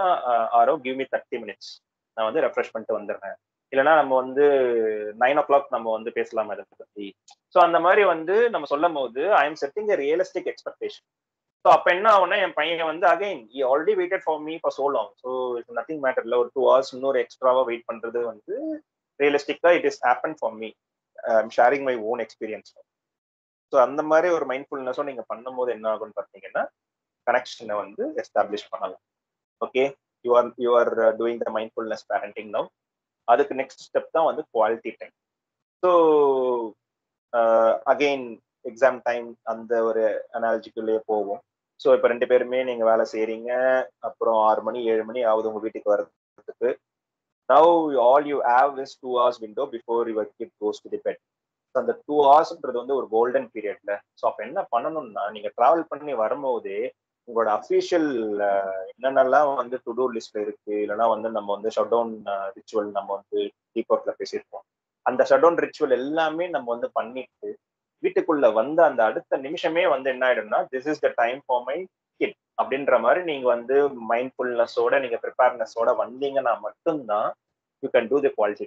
ஆரோ கிவ் மீ 30 minutes, நான் வந்து ரெஃப்ரெஷ் பண்ணிட்டு வந்துடுறேன், இல்லைன்னா நம்ம வந்து 9 o'clock நம்ம வந்து பேசலாம் அதை பத்தி. ஸோ அந்த மாதிரி வந்து நம்ம சொல்லும் போது I am setting a realistic expectation. So அப்ப என்ன ஆகும்னா என் பையன் வந்து again he already waited for me for so long, so it's nothing matter. இல்ல ஒரு 2 hours இன்னொரு எக்ஸ்ட்ராவா வெயிட் பண்றது வந்து ரியலிஸ்டிக்கா it is happen for me, I'm sharing my own experience. So அந்த மாதிரி ஒரு மைண்ட்ஃபுல்னஸும் நீங்க பண்ணும்போது என்ன ஆகும்னு பார்த்தீங்கன்னா கனெக்ஷனை வந்து எஸ்டாப்ளிஷ் பண்ணலாம். Okay, you are doing the mindfulness parenting now. அதுக்கு நெக்ஸ்ட் ஸ்டெப் தான் வந்து quality time. So again exam time அந்த ஒரு அனாலஜிக்குள்ளேயே போகும். ஸோ இப்போ 2 பேருமே நீங்க வேலை செய்யறீங்க, அப்புறம் 6 மணி 7 மணி ஆகுது உங்க வீட்டுக்கு வர்றதுக்கு. Now all you have is 2 hours window before your kid goes to the bed. அந்த 2 ஹவர்ஸ்ன்றது வந்து ஒரு கோல்டன் பீரியட்ல. ஸோ அப்போ என்ன பண்ணணும்னா நீங்க டிராவல் பண்ணி வரும்போதே உங்களோட அஃபீஷியல் என்னென்னலாம் வந்து டு டூ லிஸ்ட்ல இருக்கு, இல்லைன்னா வந்து நம்ம வந்து ஷட் டவுன் ரிச்சுவல் நம்ம வந்து டீபோர்ட்ல பேசியிருப்போம், அந்த ஷட் டவுன் ரிச்சுவல் எல்லாமே நம்ம வந்து பண்ணிட்டு வீட்டுக்குள்ள வந்த அந்த அடுத்த நிமிஷமே வந்து என்ன ஆயிடும்னா this is the time for my kid அப்படின்ற மாதிரி நீங்க வந்து மைண்ட்ஃபுல்னஸோட நீங்க ப்ரிப்பேர்னஸோட வந்தீங்கன்னா மட்டும்தான் you can do the quality.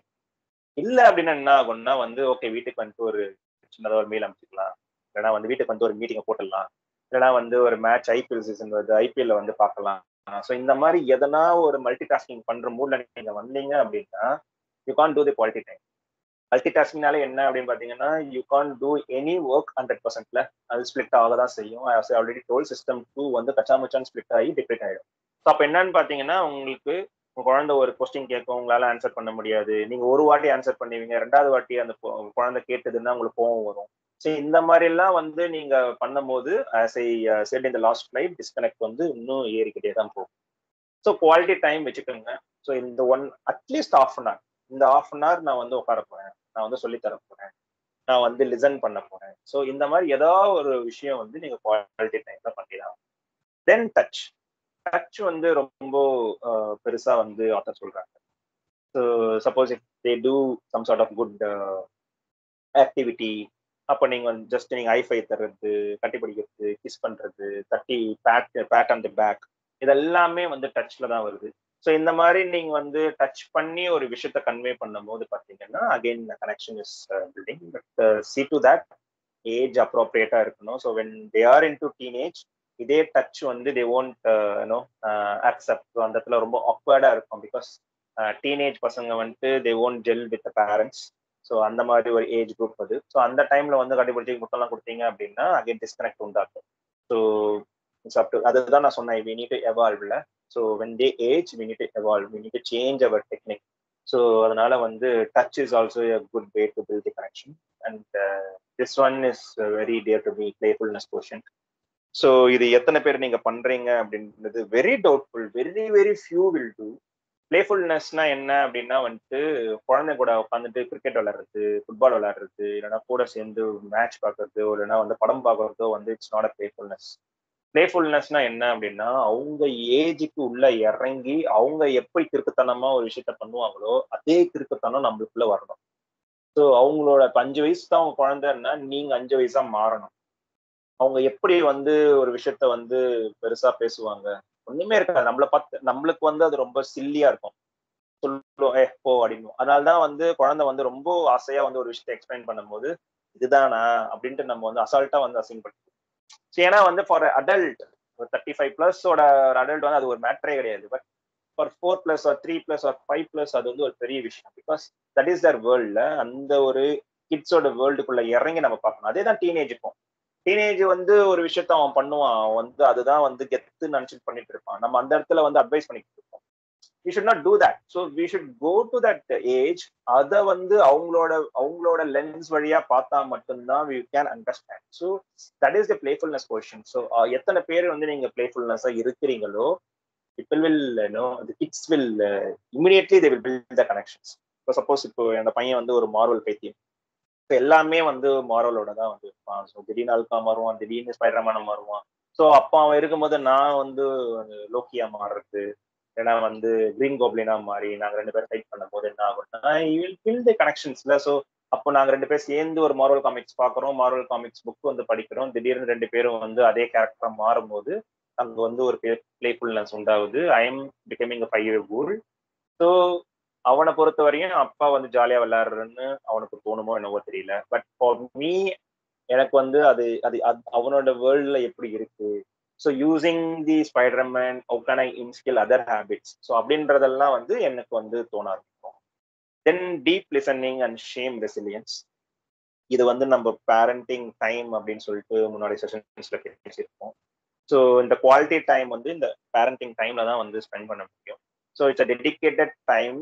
இல்ல அப்படின்னா என்ன ஆகும்னா வந்து ஓகே வீட்டுக்கு வந்துட்டு ஒரு சின்னதா ஒரு மீல் அமைச்சுக்கலாம், இல்லைன்னா வந்து வீட்டுக்கு வந்து ஒரு மீட்டிங்கை போட்டுடலாம், இல்லைன்னா வந்து ஒரு மேட்ச் ஐபிஎல் சீசன் வருது ஐபிஎல்ல வந்து பார்க்கலாம். ஸோ இந்த மாதிரி எதனா ஒரு மல்டி டாஸ்கிங் பண்ற மூட்ல நீங்க வந்தீங்க அப்படின்னா you can't do the quality time. Multi டாஸ்கிங்னால என்ன அப்படின்னு பாத்தீங்கன்னா you can't do any work 100%. அது ஸ்பிளிட் ஆக தான் செய்யும். ஆல்ரெடி டோல் சிஸ்டம் 2 வந்து கச்சாமச்சான் ஸ்பிளிட் ஆகி டிப்ளேட் ஆயிடும். ஸோ அப்ப என்னன்னு பாத்தீங்கன்னா உங்களுக்கு உங்க குழந்தை ஒரு கொஸ்டின் கேட்கும், உங்களால ஆன்சர் பண்ண முடியாது. நீங்க ஒரு வாட்டி ஆன்சர் பண்ணுவீங்க, ரெண்டாவது வாட்டி அந்த குழந்தை கேட்டதுன்னா உங்களுக்கு கோவம் வரும். ஸோ இந்த மாதிரி எல்லாம் வந்து நீங்க பண்ணும்போது as I set in the last flight disconnect வந்து இன்னும் ஏறிக்கிட்டே தான் போகும். ஸோ குவாலிட்டி டைம் வச்சுக்கோங்க. ஸோ இந்த அட்லீஸ்ட் ஆஃப் அன் ஹவர், இந்த ஆஃப் அன் ஹவர் நான் வந்து உட்கார போறேன், நான் வந்து சொல்லி தர போறேன், நான் வந்து லிசன் பண்ண போறேன். ஸோ இந்த மாதிரி ஏதாவது ஒரு விஷயம் வந்து நீங்க குவாலிட்டி டைம்ல பண்ணிடலாம். தென் டச். டச் வந்து ரொம்ப பெருசா வந்து ஆத்தர் சொல்றாங்க. So suppose if they do some sort of good activity, அப்போ நீங்க வந்து ஜஸ்ட் நீங்க ஐஃபை தர்றது, கட்டி பிடிக்கிறது, கிஸ் பண்றது, தட்டி பேட் ஆன் தி பேக், இதெல்லாமே வந்து டச்ல தான் வருது. ஸோ இந்த மாதிரி நீங்க வந்து டச் பண்ணி ஒரு விஷயத்த கன்வே பண்ணும்போது பாத்தீங்கன்னா again connection is building. But see to that age அப்ரோப்ரியேட்டா இருக்கணும். So when they are into teenage இதே டச் வந்து தே ஓன்ட் யூனோ அக்செப்ட். அந்த இடத்துல ரொம்ப ஆக்வர்டா இருக்கும். பிகாஸ் டீனேஜ் பசங்க வந்துட்டு they won't gel with parents. So அந்த மாதிரி ஒரு ஏஜ் குரூப் அது. ஸோ அந்த டைம்ல வந்து கண்டுபிடிச்சி முத்தம்லாம் கொடுத்தீங்க அப்படின்னா அகைன் டிஸ்கனெக்ட் உண்டாகும். ஸோ அதுதான் நான் சொன்னேன், we need to evolve. So when they age we need to evolve, we need to change our technique. So அதனால வந்து touch is also a good way to build the connection. And this one is very dear to me, playfulness quotient. So இது எத்தனை பேர் நீங்க பண்றீங்க அப்படின்றது very doubtful. Very very few will do. பிளேஃபுல்னஸ்னா என்ன அப்படின்னா வந்துட்டு குழந்தை கூட உட்காந்துட்டு கிரிக்கெட் விளையாடுறது, ஃபுட்பால் விளையாடுறது, இல்லைன்னா கூட சேர்ந்து மேட்ச் பார்க்கறது, இல்லைன்னா வந்து படம் பார்க்கறதோ வந்து இட்ஸ் நாட் அ பிளேஃபுல்னஸ். பிளேஃபுல்னஸ்னா என்ன அப்படின்னா அவங்க ஏஜுக்கு உள்ள இறங்கி அவங்க எப்படி கிறுக்குத்தனமா ஒரு விஷயத்த பண்ணுவாங்களோ அதே கிறுக்குத்தனம் நம்மளுக்குள்ள வரணும். ஸோ அவங்களோட 5 வயசு தான் அவங்க குழந்தைன்னா நீங்க 5 வயசா மாறணும். அவங்க எப்படி வந்து ஒரு விஷயத்த வந்து பெருசா பேசுவாங்க, ஒண்ணுமே இருக்காது. நம்மள பார்த்து நம்மளுக்கு வந்து அது ரொம்ப சில்லியா இருக்கும். சொல்லுவோம் ஏ போ அப்படின்னு. அதனாலதான் வந்து குழந்தை வந்து ரொம்ப ஆசையா வந்து ஒரு விஷயத்த எக்ஸ்பிளைன் பண்ணும்போது இதுதானா அப்படின்ட்டு நம்ம வந்து அசால்ட்டா வந்து அசிங்கப்படுத்துவோம். ஏன்னா வந்து ஃபார் அடல்ட், ஒரு 35+ ஒரு அடல்ட் வந்து அது ஒரு மேட்டரே கிடையாது. பட் ஃபார் 4+ ஆர் 3+ ஆர் 5+ அது வந்து ஒரு பெரிய விஷயம். பிகாஸ் தட் இஸ் தர் வேர்ல்ட்ல அந்த ஒரு கிட்ஸோட வேர்ல்டுக்குள்ள இறங்கி நம்ம பார்க்கணும். அதே தான் டீனேஜுக்கும். டீனேஜ் வந்து ஒரு விஷயத்த அவன் பண்ணுவான், அவன் வந்து அதுதான் வந்து கெத்து நினைச்சிட்டு பண்ணிட்டு இருப்பான். நம்ம அந்த இடத்துல வந்து அட்வைஸ் பண்ணிட்டு இருப்போம். we should not do that. So we should go to that age. அத வந்து அவங்களோட அவங்களோட லென்ஸ் வழியா பார்த்தா மட்டும்தான் we can understand. So that is the playfulness question. So எத்தனை பேர் வந்து நீங்க playfulness-ஆ இருக்கிறீங்களோ people will the kids will immediately they will build the connections. இப்போ சப்போஸ் இப்போ அந்த பையன் வந்து ஒரு மார்வல் பைத்தியம். இப்போ எல்லாமே வந்து மார்வலோட தான் வந்து இருப்பான். ஸோ திடீர்னு அல்கா மாறுவான், திடீர்னு ஸ்பைடர்மேனா மாறுவான். ஸோ அப்போ அவன் இருக்கும்போது நான் வந்து லோக்கியா மாறுறது, ஏன்னா வந்து கிரீன் கோப்ளினா மாறி நாங்க 2 பேரும் ஃபைட் பண்ணும்போது என்ன ஆகும்னா பில் தி கனெக்ஷன்ஸ்ல. ஸோ அப்போ நாங்க 2 பேரும் சேர்ந்து ஒரு மார்வல் காமிக்ஸ் பாக்குறோம், மார்வல் காமிக்ஸ் புக் வந்து படிக்கிறோம். திடீர்னு 2 பேரும் வந்து அதே கேரக்டரா மாறும்போது அங்க வந்து ஒரு பிளேஃபுல்னஸ் உண்டாகுது. I am becoming a 5 year old. So அவனை பொறுத்த வரையும் அப்பா வந்து ஜாலியா விளையாடுறன்னு அவனுக்கு தோணுமோ என்னவோ தெரியல. பட் ஃபார் மீ எனக்கு வந்து அது அது அவனோட வேர்ல்ட்ல எப்படி இருக்கு. So using the Spiderman how can I instil other habits. So அப்படின்றதெல்லாம் வந்து எனக்கு வந்து தோண ஆரம்பிக்கும். Then deep listening and shame resilience. இது வந்து நம்ம பேரண்டிங் டைம் அப்படின்னு சொல்லிட்டு முன்னாடி செஷன்ஸ்ல பேசியிருப்போம். ஸோ இந்த குவாலிட்டி டைம் வந்து இந்த பேரண்டிங் டைம்ல தான் வந்து ஸ்பெண்ட் பண்ண முடியும். So it's a dedicated time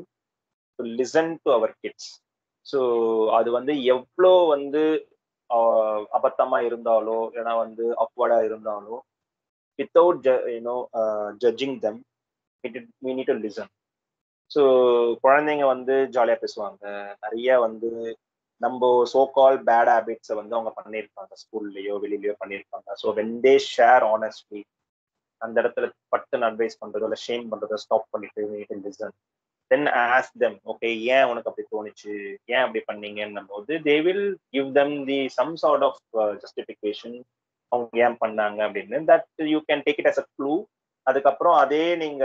to listen to our kids. So அது வந்து எவ்வளோ வந்து அபத்தமா இருந்தாலோ ஏன்னா வந்து அக்வர்டா இருந்தாலோ without judging them we need to listen. So குழந்தைங்க வந்து ஜாலியா பேசுவாங்க. நிறைய வந்து நம்ம சோ கால் பேட் ஹேபிட்ஸை வந்து அவங்க பண்ணியிருப்பாங்க, ஸ்கூல்லயோ வெளியிலயோ பண்ணியிருப்பாங்க. So when they share honestly அந்த இடத்துல பட்டுன்னு அட்வைஸ் பண்றதோ இல்லை ஷேம் பண்றதோ ஸ்டாப் பண்ணிட்டு listen. Then ask them okay ஏன் உனக்கு அப்படி தோணுச்சு, ஏன் அப்படி பண்ணீங்கன்னும் போது they will give them the some sort of justification அவங்க ஏன் பண்ணாங்க அப்படின்னு. That you can take it as a clue. அதுக்கப்புறம் அதே நீங்க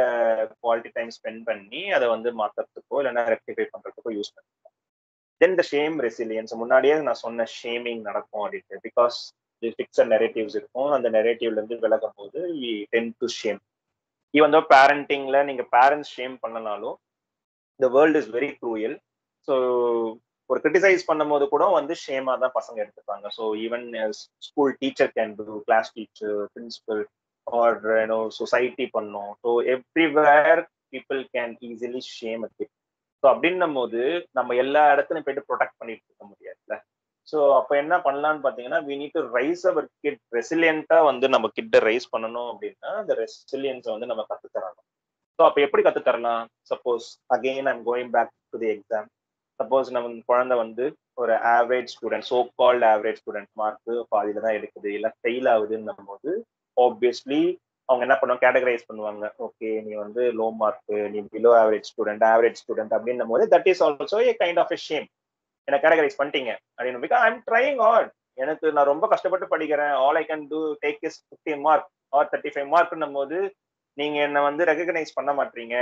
குவாலிட்டி டைம் ஸ்பெண்ட் பண்ணி அதை வந்து மாத்துறதுக்கோ இல்லைன்னா ரெக்டிஃபை பண்றதுக்கோ யூஸ் பண்ணுங்க. தென் த ஷேம் ரெசிலியன்ஸ், முன்னாடியே நான் சொன்ன ஷேமிங் நடக்கும் அப்படின்ட்டு. பிகாஸ் ஃபிக்ஸட் நெரேட்டிவ்ஸ் இருக்கும், அந்த நெரேட்டிவ்ல இருந்து விலகும் போது we tend to shame. Even though பேரண்டிங்ல நீங்க பேரண்ட்ஸ் ஷேம் பண்ணனாலும் the world is very cruel. So ஒரு கிரிட்டிசைஸ் பண்ணும்போது கூட வந்து ஷேமா தான் பசங்க எடுத்துப்பாங்க. So even school teacher can do, class teacher, principal or society பண்ணும். So everywhere people can easily shame a kid. So அப்படின்னும் போது நம்ம எல்லா இடத்துலையும் போயிட்டு ப்ரொடெக்ட் பண்ணிட்டு இருக்க முடியாதுல்ல. ஸோ அப்போ என்ன பண்ணலான்னு பார்த்தீங்கன்னா, we need to raise our kid ரெசிலியண்டா வந்து நம்ம கிட்ட ரைஸ் பண்ணணும் அப்படின்னா அந்த ரெசிலியன்ஸை வந்து நம்ம கற்றுத்தரணும். ஸோ அப்போ எப்படி கற்றுத்தரலாம்? Suppose again I'm going back to the exam. Suppose நம்ம குழந்தை வந்து ஒரு average student, so called average student, mark பாதியில தான் எடுக்குது, இல்லை ஃபெயில் ஆகுதுன்னும் போது ஆப்வியஸ்லி அவங்க என்ன பண்ணுவாங்க, கேட்டகரைஸ் பண்ணுவாங்க. ஓகே, நீ வந்து லோ மார்க், நீ பிலோ ஆவரேஜ் ஸ்டூடெண்ட் அப்படின்னும் போது that is also a kind of a shame. என்ன கேட்டகரைஸ் பண்ணிட்டீங்க அப்படின்னு. Because I am trying hard, எனக்கு நான் ரொம்ப கஷ்டப்பட்டு படிக்கிறேன், all I can do take is 15 mark or 35 மார்க்னும் போது நீங்க என்ன வந்து ரெகக்னைஸ் பண்ண மாட்டீங்க,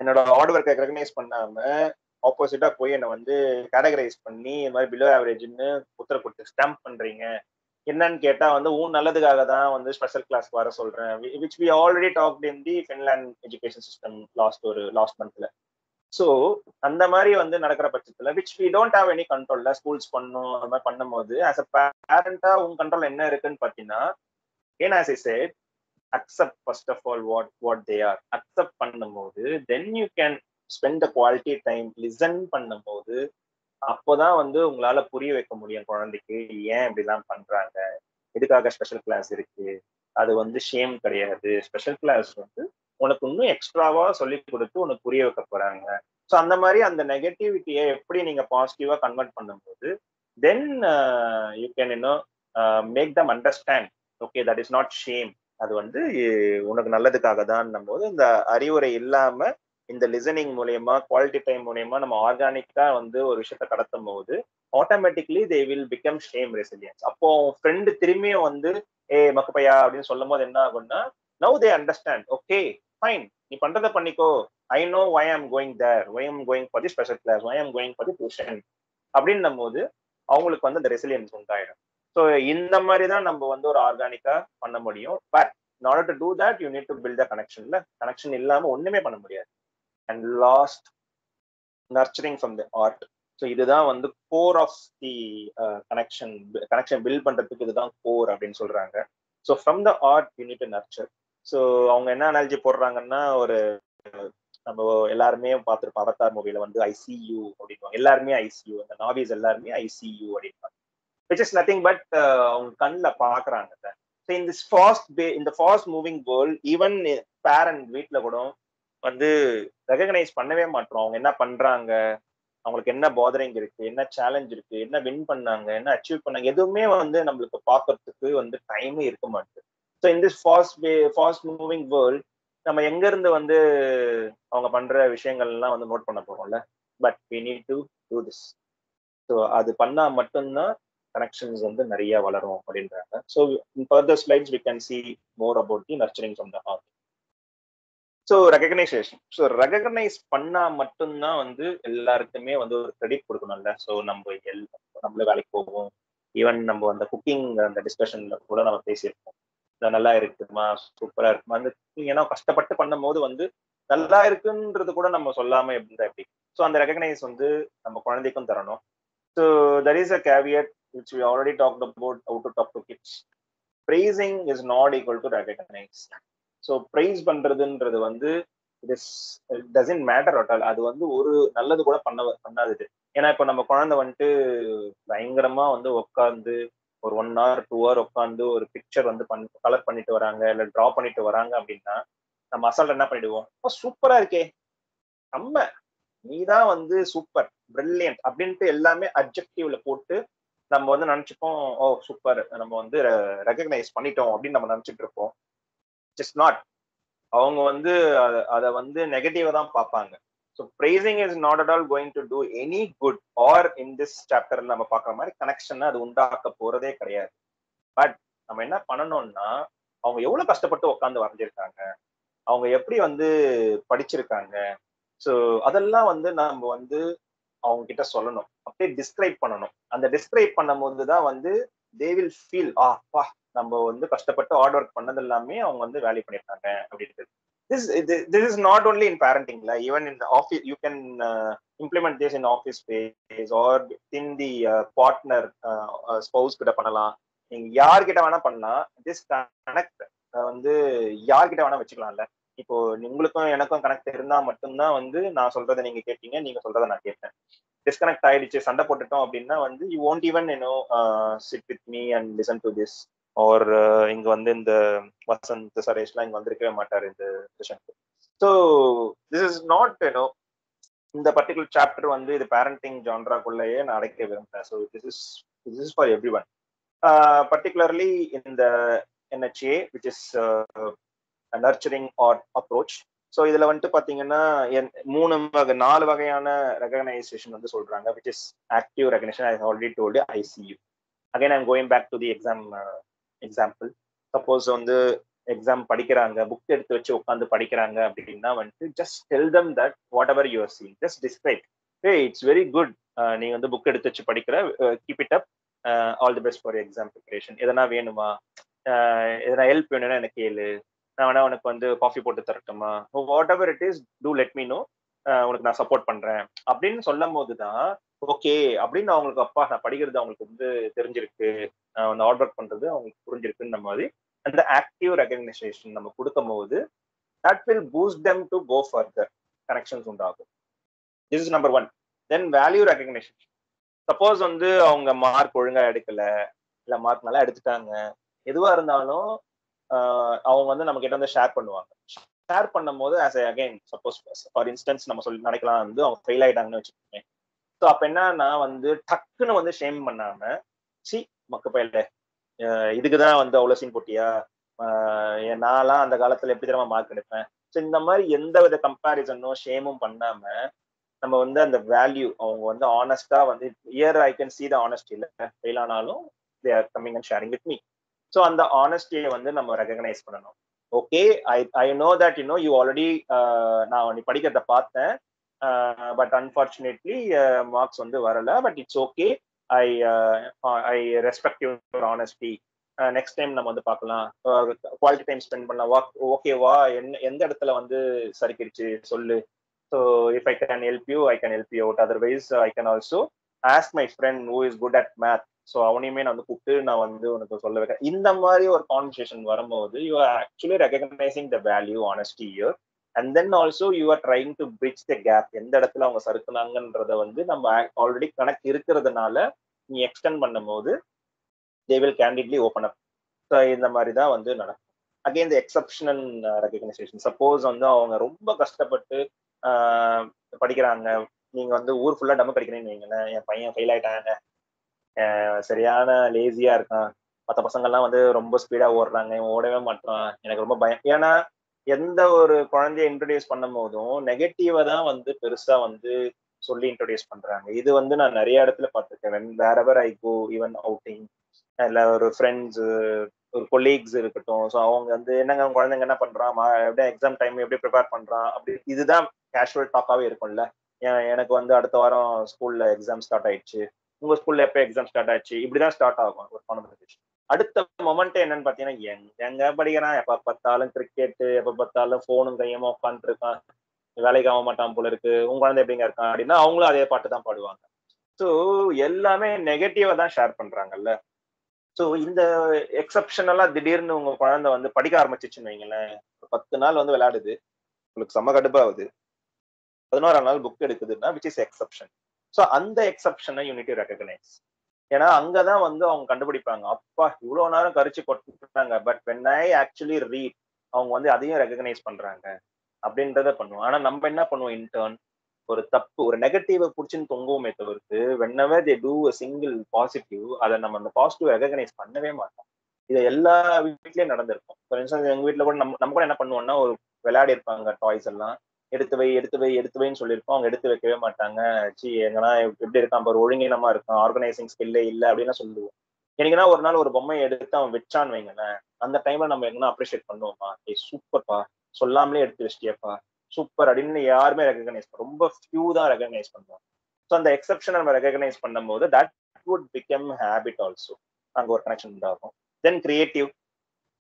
என்னோட ஹார்ட் ஒர்க்கை ரெகனைஸ் பண்ணாம ஆப்போசிட்டா போய் என்னை வந்து கேட்டகரைஸ் பண்ணி இந்த மாதிரி பிலோ ஆவரேஜ்னு உத்தர கொடுத்து ஸ்டாம்ப் பண்றீங்க. என்னன்னு கேட்டா வந்து உன் நல்லதுக்காக தான் வந்து ஸ்பெஷல் கிளாஸ் வர சொல்றேன், which we already talked in the Finland education system last மந்த்ல. ஸோ அந்த மாதிரி வந்து நடக்கிற பட்சத்துல which we don't have any கண்ட்ரோல்ல ஸ்கூல்ஸ் பண்ணும். அந்த மாதிரி பண்ணும்போது ஆஸ் அ பேரண்டா உங்க கண்ட்ரோல் என்ன இருக்குன்னு பாத்தீங்கன்னா, ஏன்னா as I set, accept first of all what they are. accept பண்ணும்போது then you can spend the quality time, listen பண்ணும்போது அப்போதான் வந்து உங்களால புரிய வைக்க முடியும் குழந்தைக்கு ஏன் இப்படிலாம் பண்றாங்க, எதுக்காக ஸ்பெஷல் கிளாஸ் இருக்கு. அது வந்து ஷேம் கிடையாது, ஸ்பெஷல் கிளாஸ் வந்து உனக்கு இன்னும் எக்ஸ்ட்ராவா சொல்லி கொடுத்து உனக்கு புரிய வைக்க போறாங்க. ஸோ அந்த மாதிரி அந்த நெகட்டிவிட்டியை எப்படி நீங்க பாசிட்டிவா கன்வெர்ட் பண்ணும்போது then you can make them understand, okay that is not shame, அது வந்து உனக்கு நல்லதுக்காக தான் போது இந்த அறிவுரை இல்லாம இந்த லிசனிங் மூலயமா குவாலிட்டி டைம் மூலயமா நம்ம ஆர்கானிக்கா வந்து ஒரு விஷயத்த கடத்தும் போது automatically they will become shame resilience. அப்போ ஃப்ரெண்டு திரும்பியும் வந்து மக்குப்பையா அப்படின்னு சொல்லும் போது என்ன ஆகும்னா, now they understand, okay fine, நீ பண்றதை பண்ணிக்கோ, I know why I'm going there, why I'm going for the special class, why I'm going for the tuition அப்படின்னும் போது அவங்களுக்கு வந்து அந்த ரெசிலியன்ஸ் உண்டாயிடும். ஸோ இந்த மாதிரி தான் நம்ம வந்து ஒரு ஆர்கானிக்கா பண்ண முடியும். But in order to do that you need to build a connection. Connection இல்லாம ஒண்ணுமே பண்ண முடியாது. And last, nurturing from the heart. So இதுதான் வந்து core of the connection build பண்றதுக்கு இதுதான் கோர் அப்படின்னு சொல்றாங்க. So from the heart you need to nurture. So அவங்க என்ன அனாலஜி போடுறாங்கன்னா, ஒரு நம்ம எல்லாருமே பார்த்துருப்போம் அவதார் மூவில வந்து ஐசியூ அப்படின்வாங்க, எல்லாருமே ஐசியூ, அந்த நாவிஸ் எல்லாருமே ஐசியூ அப்படின்வாங்க, which is nothing but அவங்க கண்ணில் பாக்குறாங்க. ஸோ இந்த fast moving world even parent வீட்டுல கூட வந்து ரெகக்னைஸ் பண்ணவே மாட்டோம் அவங்க என்ன பண்றாங்க, அவங்களுக்கு என்ன பாதரிங் இருக்கு, என்ன சேலஞ்ச் இருக்கு, என்ன வின் பண்ணாங்க, என்ன அச்சீவ் பண்ணாங்க, எதுவுமே வந்து நம்மளுக்கு பாக்குறதுக்கு வந்து டைமே இருக்க மாட்டேது. ஸோ இந்த ஃபாஸ்ட் மூவிங் வேர்ல்ட் நம்ம எங்க இருந்து வந்து அவங்க பண்ற விஷயங்கள் எல்லாம் வந்து நோட் பண்ண போறோம்ல. But we need to do this. So அது பண்ணா மட்டும்தான் கனெக்ஷன்ஸ் வந்து நிறைய வளரும் அப்படின்றாங்க. So in further slides we can see more about the nurturing from the heart. So recognition. So recognise பண்ணா மட்டும்தான் வந்து எல்லாருக்குமே வந்து ஒரு கிரெடிட் கொடுக்கணும்ல. ஸோ நம்மள வேலைக்கு போவோம். ஈவன் நம்ம அந்த குக்கிங் அந்த டிஸ்கஷன்ல கூட நம்ம பேசியிருக்கோம், நல்லா இருக்குமா, சூப்பரா இருக்குமா, அந்த ஏன்னா கஷ்டப்பட்டு பண்ணும் போது வந்து நல்லா இருக்குன்றது கூட நம்ம சொல்லாம எப்படி. ஸோ அந்த ரெகக்னைஸ் வந்து நம்ம குழந்தைக்கும் தரணும். So there is a caveat which we already talked about how to talk to kids. Praising is not equal to recognize. So praise பண்றதுன்றது வந்து it doesn't matter at all. அது வந்து ஒரு நல்லது கூட பண்ணாது. ஏன்னா இப்போ நம்ம குழந்தை வந்துட்டு பயங்கரமா வந்து உட்காந்து ஒரு 1 hour 2 hour உட்காந்து ஒரு பிக்சர் வந்து கலர் பண்ணிட்டு வராங்க, இல்லை டிரா பண்ணிட்டு வராங்க அப்படின்னா நம்ம அசால்ட் என்ன பண்ணிடுவோம், சூப்பரா இருக்கே, நம்ம நீதான் வந்து சூப்பர் பிரில்லியன்ட் அப்படின்ட்டு எல்லாமே அப்ஜெக்டிவ்ல போட்டு நம்ம வந்து நினைச்சுப்போம், ஓ சூப்பர், நம்ம வந்து ரெகக்னைஸ் பண்ணிட்டோம் அப்படின்னு நம்ம நினைச்சிட்டு இருப்போம். Just not. அவங்க வந்து அதை வந்து நெகட்டிவா தான் பார்ப்பாங்க. So praising is not at all going to do any good or in this சாப்டர்ல நம்ம பார்க்குற மாதிரி கனெக்ஷன் அது உண்டாக்க போறதே கிடையாது. பட் நம்ம என்ன பண்ணணும்னா, அவங்க எவ்வளவு கஷ்டப்பட்டு உட்காந்து வரைஞ்சிருக்காங்க, அவங்க எப்படி வந்து படிச்சிருக்காங்க, ஸோ அதெல்லாம் வந்து நம்ம வந்து அவங்க கிட்ட சொல்லணும், அப்படியே டிஸ்கிரைப் பண்ணணும். அந்த டிஸ்கிரைப் பண்ணும்போது தான் வந்து தே வில் ஃபீல் பா நம்ம வந்து கஷ்டப்பட்டு ஹார்ட் ஒர்க் பண்ணது எல்லாமே அவங்க வந்து வேல்யூ பண்ணிருக்காங்க அப்படின்றது. This is not only in parenting, like even in the office, you can implement this in office space or in the partner spouse கிட்ட பண்ணலாம். நீங்க யார்கிட்ட வேணா பண்ணலாம். திஸ் கனெக்ட் வந்து யார்கிட்ட வேணா வச்சுக்கலாம்ல. இப்போ உங்களுக்கும் எனக்கும் கனெக்ட் இருந்தா மட்டும்தான் வந்து நான் சொல்றதை நீங்க கேட்பீங்க, நீங்க சொல்றதை நான் கேட்பேன். டிஸ்கனெக்ட் ஆயிடுச்சு, சண்டை போட்டுட்டோம் அப்படின்னா வந்து you won't even sit with me and listen to this. Or இங்க வந்து இந்த வசந்த் சரேஷ்லாம் இங்க வந்திருக்கவே மாட்டாரு இந்த செஷனுக்கு. ஸோ திஸ் இஸ் நாட் இந்த பர்டிகுலர் சாப்டர் வந்து இது பேரண்டிங் ஜான்ராக்குள்ளேயே நான் அடைக்க விரும்புறேன். So this is for everyone, particularly இந்த NHA which is nurturing or approach. ஸோ இதுல வந்துட்டு பாத்தீங்கன்னா 4 வகையான ரெகனைசேஷன் வந்து சொல்றாங்க, which is active recognition. I already told you, I see you. Again, I'm going back to the example. Suppose வந்து exam படிக்கிறாங்க, புக் எடுத்து வச்சு உட்காந்து படிக்கிறாங்க அப்படின்னா வந்துட்டு just tell them that whatever you are seeing, just describe. Hey, it's very good. நீ வந்து புக் எடுத்து வச்சு படிக்கிற, keep it up. All the best for your exam preparation. எதனா வேணுமா, எதனா ஹெல்ப் வேணும்னா எனக்கு கேளு, நான் வேணா உனக்கு வந்து காஃபி போட்டு தரட்டுமா, whatever it is, do let me know, உனக்கு நான் சப்போர்ட் பண்றேன் அப்படின்னு சொல்லும் போதுதான் ஓகே அப்படின்னு அவங்களுக்கு அப்பா நான் படிக்கிறது அவங்களுக்கு வந்து தெரிஞ்சிருக்கு, நான் ஹார்ட் ஒர்க் பண்றது அவங்களுக்கு புரிஞ்சிருக்குன்ற மாதிரி அந்த ஆக்டிவ் ரெகக்னைசேஷன் நம்ம கொடுக்கும் போது that will boost them to go further, connections உண்டாகும். This is number 1. Then value recognition. Suppose வந்து அவங்க மார்க் ஒழுங்கா எடுக்கல, இல்ல மார்க் நல்லா எடுத்துட்டாங்க, எதுவா இருந்தாலும் அவங்க வந்து நம்ம கிட்ட வந்து ஷேர் பண்ணுவாங்க. ஷேர் பண்ணும் போது அகைன் சப்போஸ் ஃபார் இன்ஸ்டன்ஸ் நம்ம சொல்லி நினைக்கலாம் வந்து அவங்க ஃபெயில் ஆயிட்டாங்கன்னு வச்சுக்கோங்க. ஸோ அப்ப என்னன்னா வந்து டக்குன்னு வந்து ஷேம் பண்ணாம, சி மக்கு பயில இதுக்குதான் வந்து அவ்வளவு சீன் போட்டியா, நான்லாம் அந்த காலத்துல எப்படி தெரியுமா மார்க் எடுப்பேன். ஸோ இந்த மாதிரி எந்த வித கம்பேரிசனும் ஷேமும் பண்ணாம நம்ம வந்து அந்த வேல்யூ அவங்க வந்து ஆனஸ்டா வந்து year I can see the honesty, இல்ல ஃபெயில் ஆனாலும் they are coming and sharing with me. So அந்த ஆனஸ்டியை வந்து நம்ம ரெகக்னைஸ் பண்ணணும். Okay, I know that you already, நான் நீ படிக்கிறத பார்த்தேன், பட் அன்பார்ச்சுனேட்லி மார்க்ஸ் வந்து வரல, but it's okay, I I respect your honesty. Next time நம்ம வந்து பார்க்கலாம், குவாலிட்டி டைம் ஸ்பெண்ட் பண்ணலாம், ஓகேவா, எந்த இடத்துல வந்து சரிக்கிடுச்சு சொல்லு. So if I can help you, I can help you out. Otherwise I can also ask my friend who is good at math. So அவனையுமே நான் வந்து கூப்பிட்டு நான் வந்து உனக்கு சொல்ல வைக்கிறேன். இந்த மாதிரி ஒரு கான்வர்சேஷன் வரும்போது you are actually recognising the value honesty here, and then also you are trying to bridge the gap. எந்த இடத்துல அவங்க சறுக்குனாங்கன்றத வந்து நம்ம ஆல்ரெடி கனெக்ட் இருக்கிறதுனால நீ எக்ஸ்டெண்ட் பண்ணும் போது they will candidly open up. So இந்த மாதிரி தான் வந்து நடக்கும். Again the exceptional recognition. Suppose வந்து அவங்க ரொம்ப கஷ்டப்பட்டு படிக்கிறாங்க, நீங்க வந்து ஊர் ஃபுல்லா டம்மு படிக்கிறீங்கன்னு வைங்களேன், என் பையன் ஃபெயில் ஆயிட்டாங்க, சரியான லேசியா இருக்கான், மற்ற பசங்கள்லாம் வந்து ரொம்ப ஸ்பீடா ஓடுறாங்க, இவன் ஓடவே மாட்டான், எனக்கு ரொம்ப பயம். ஏன்னா எந்த ஒரு குழந்தைய இன்ட்ரடியூஸ் பண்ணும் போதும் நெகட்டிவா தான் வந்து பெருசா வந்து சொல்லி இன்ட்ரடியூஸ் பண்றாங்க. இது வந்து நான் நிறைய இடத்துல பார்த்துருக்கேன். வேர் எவர் ஐ கோ, ஈவன் அவுட்டிங், இல்லை ஒரு ஃப்ரெண்ட்ஸ், ஒரு கொலீக்ஸ் இருக்கட்டும். ஸோ அவங்க வந்து என்னங்க குழந்தைங்க என்ன பண்றான், எப்படி எக்ஸாம் டைம் எப்படி ப்ரிப்பேர் பண்றான், அப்படி இதுதான் கேஷுவல் டாக்காவே இருக்கும்ல. எனக்கு வந்து அடுத்த வாரம் ஸ்கூல்ல எக்ஸாம் ஸ்டார்ட் ஆயிடுச்சு, உங்க ஸ்கூல்ல எப்ப எக்ஸாம் ஸ்டார்ட் ஆச்சு, இப்படிதான் ஸ்டார்ட் ஆகும் ஒரு கான்வர்சேஷன். அடுத்த மொமெண்ட் என்னன்னு பாத்தீங்கன்னா, எங்க படிக்கிறான், எப்ப பார்த்தாலும் கிரிக்கெட்டு, எப்ப பார்த்தாலும் போனும் கையமா உட்காந்துட்டு இருக்கான், வேலைக்கு ஆக மாட்டான் போல இருக்கு, உங்க குழந்தை எப்படிங்க இருக்கான் அப்படின்னா அவங்களும் அதே பாட்டு தான் பாடுவாங்க. ஸோ எல்லாமே நெகட்டிவா தான் ஷேர் பண்றாங்கல்ல. ஸோ இந்த எக்ஸப்ஷனலா திடீர்னு உங்க குழந்தை வந்து படிக்க ஆரம்பிச்சிச்சுன்னு வைங்களேன், 10 நாள் வந்து விளையாடுது, உங்களுக்கு செம்ம கடுப்பாகுது, 11ஆம் நாள் புக் எடுக்குதுன்னா விச் இஸ் எக்ஸப்ஷன். ஸோ அந்த எக்ஸப்ஷனை யூ நீட் டு ரெகக்னைஸ். ஏன்னா அங்கதான் வந்து அவங்க கண்டுபிடிப்பாங்க, அப்பா இவ்வளவு நேரம் கரிச்சு கொட்டுறாங்க, but when I actually read, அவங்க வந்து அதையும் ரெகக்னைஸ் பண்றாங்க அப்படின்றத பண்ணுவோம். ஆனா நம்ம என்ன பண்ணுவோம், இன்டர்ன் ஒரு தப்பு ஒரு நெகட்டிவ் புடிச்சுன்னு தொங்குவோமே தவிர்த்து whenever they do a single positive, அதை நம்ம அந்த பாசிட்டிவ் ரெகக்னைஸ் பண்ணவே மாட்டோம். இது எல்லா வீட்லயும் நடந்திருக்கும். ஃபார் இன்ஸ்டன்ஸ் எங்க வீட்டுல கூட நம்ம கூட என்ன பண்ணுவோம்னா, ஒரு விளையாடி இருப்பாங்க டாய்ஸ் எல்லாம், எடுத்து வை எடுத்து வை எடுத்து வைன்னு சொல்லியிருப்போம், அவங்க எடுத்து வைக்கவே மாட்டாங்க. சி எங்கன்னா எப்படி இருக்கான் பாரு, ஒழுங்கினமா இருக்கான், ஆர்கனைசிங் ஸ்கில்லே இல்லை அப்படின்னு சொல்லுவோம். எனக்குன்னா ஒரு நாள் ஒரு பொம்மையை எடுத்து அவன் வச்சான்னு வைங்களேன், அந்த டைம்ல நம்ம எங்கன்னா அப்ரிஷியேட் பண்ணுவோமா, ஏய் சூப்பர்ப்பா, சொல்லாமலே எடுத்து வச்சிட்டியப்பா, சூப்பர் அப்படின்னு யாருமே ரெகக்னைஸ் ரொம்ப ஃபியூ தான் ரெகக்னைஸ் பண்ணுவாங்க. ஸோ அந்த எக்ஸப்ஷனை நம்ம ரெகக்னைஸ் பண்ணும்போது that would become habit also. அங்கே ஒரு கனெக்ஷன் உண்டாகும். Then creative,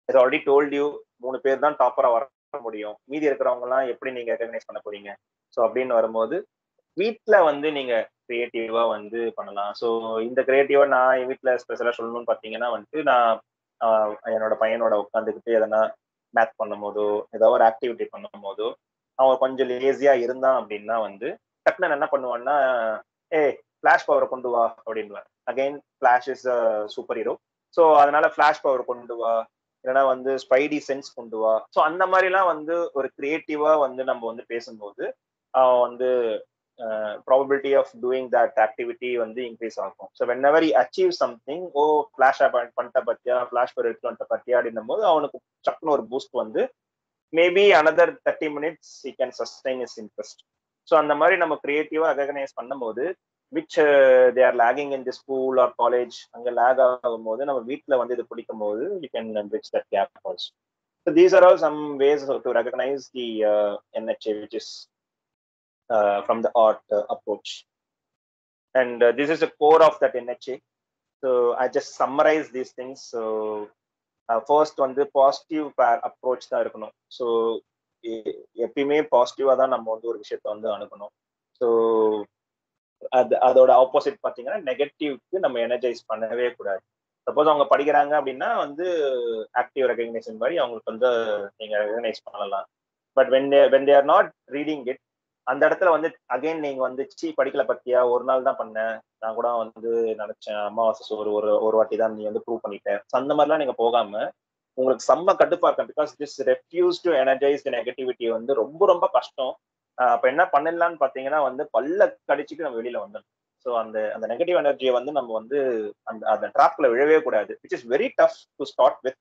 it already told you 3 பேர் தான் டாப்பரா வர முடியும், மீதி இருக்கிறவங்க எல்லாம் எப்படி நீங்க ரெகக்னைஸ் பண்ண போறீங்க? ஸோ அப்படின்னு வரும்போது வீட்டுல வந்து நீங்க கிரியேட்டிவா வந்து பண்ணலாம். ஸோ இந்த கிரியேட்டிவா நான் என் வீட்டுல ஸ்பெஷலா சொல்லணும்னு பாத்தீங்கன்னா வந்துட்டு, நான் என்னோட பையனோட உட்காந்துக்கிட்டு எதனா மேத் பண்ணும் போதோ ஏதாவது ஒரு ஆக்டிவிட்டி பண்ணும் போதோ அவன் கொஞ்சம் லேசியா இருந்தான் அப்படின்னா வந்து டக்குனு நான் என்ன பண்ணுவான்னா, ஃபிளாஷ் பவரை கொண்டு வா அப்படின்னுவேன். Again Flash is super hero. So அதனால ஃபிளாஷ் பவர் கொண்டு வா, இல்லைன்னா வந்து ஸ்பைடி சென்ஸ் கொண்டு வா. ஸோ அந்த மாதிரிலாம் வந்து ஒரு கிரியேட்டிவா வந்து நம்ம வந்து பேசும்போது அவன் வந்து probability of doing that activity வந்து இன்க்ரீஸ் ஆகும். So whenever achieve something, ஓ ஃபிளாஷ் பண்ணிட்ட பத்தியா, ஃபிளாஷ் பவர் எடுத்து வந்துட்ட பத்தியா அப்படின்னும் போது அவனுக்கு சக்குன்னு ஒரு பூஸ்ட் வந்து maybe another 30 minutes he can sustain his interest. So அந்த மாதிரி நம்ம கிரியேட்டிவா ரெகக்னைஸ் பண்ணும்போது which they are lagging in the school or college, அங்கே லேக் ஆகும் போது நம்ம வீட்டில் வந்து இது பிடிக்கும் போது we can bridge that gap also. So these are all some ways to recognize the NHA, which is from the art approach. And this is the core of that NHA. So I just summarize these things. So first வந்து positive approach தான் இருக்கணும். So எப்பயுமே பாசிட்டிவா தான் நம்ம வந்து ஒரு விஷயத்த வந்து அணுகணும். ஸோ அதோட ஆப்போசிட் பார்த்தீங்கன்னா நெகட்டிவ்க்கு நம்ம எனர்ஜைஸ் பண்ணவே கூடாது. சப்போஸ் அவங்க படிக்கிறாங்க அப்படின்னா வந்து ஆக்டிவ் ரெகக்னைசேஷன் மாதிரி அவங்களுக்கு வந்து நீங்க ரெகக்னைஸ் பண்ணலாம். But when they R not reading it, அந்த இடத்துல வந்து அகைன் நீங்க வந்து படிக்கல பத்தியா, ஒரு நாள் தான் பண்ணேன், நான் கூட வந்து நினைச்சேன் அமாவாசை ஒரு வாட்டி தான் நீ வந்து ப்ரூவ் பண்ணிட்டேன், அந்த மாதிரிலாம் நீங்க போகாம உங்களுக்கு செம்ம கடுப்பா இருக்கும். Because this refuse to energise the negativity வந்து ரொம்ப ரொம்ப கஷ்டம். அப்ப என்ன பண்ணிடலாம்னு பாத்தீங்கன்னா வந்து பல்ல கடிச்சிட்டு நம்ம வெளியில வந்துடணும். ஸோ அந்த நெகட்டிவ் எனர்ஜியை வந்து நம்ம வந்து அந்த ட்ராப்ல விழவே கூடாது, which is very tough to start with.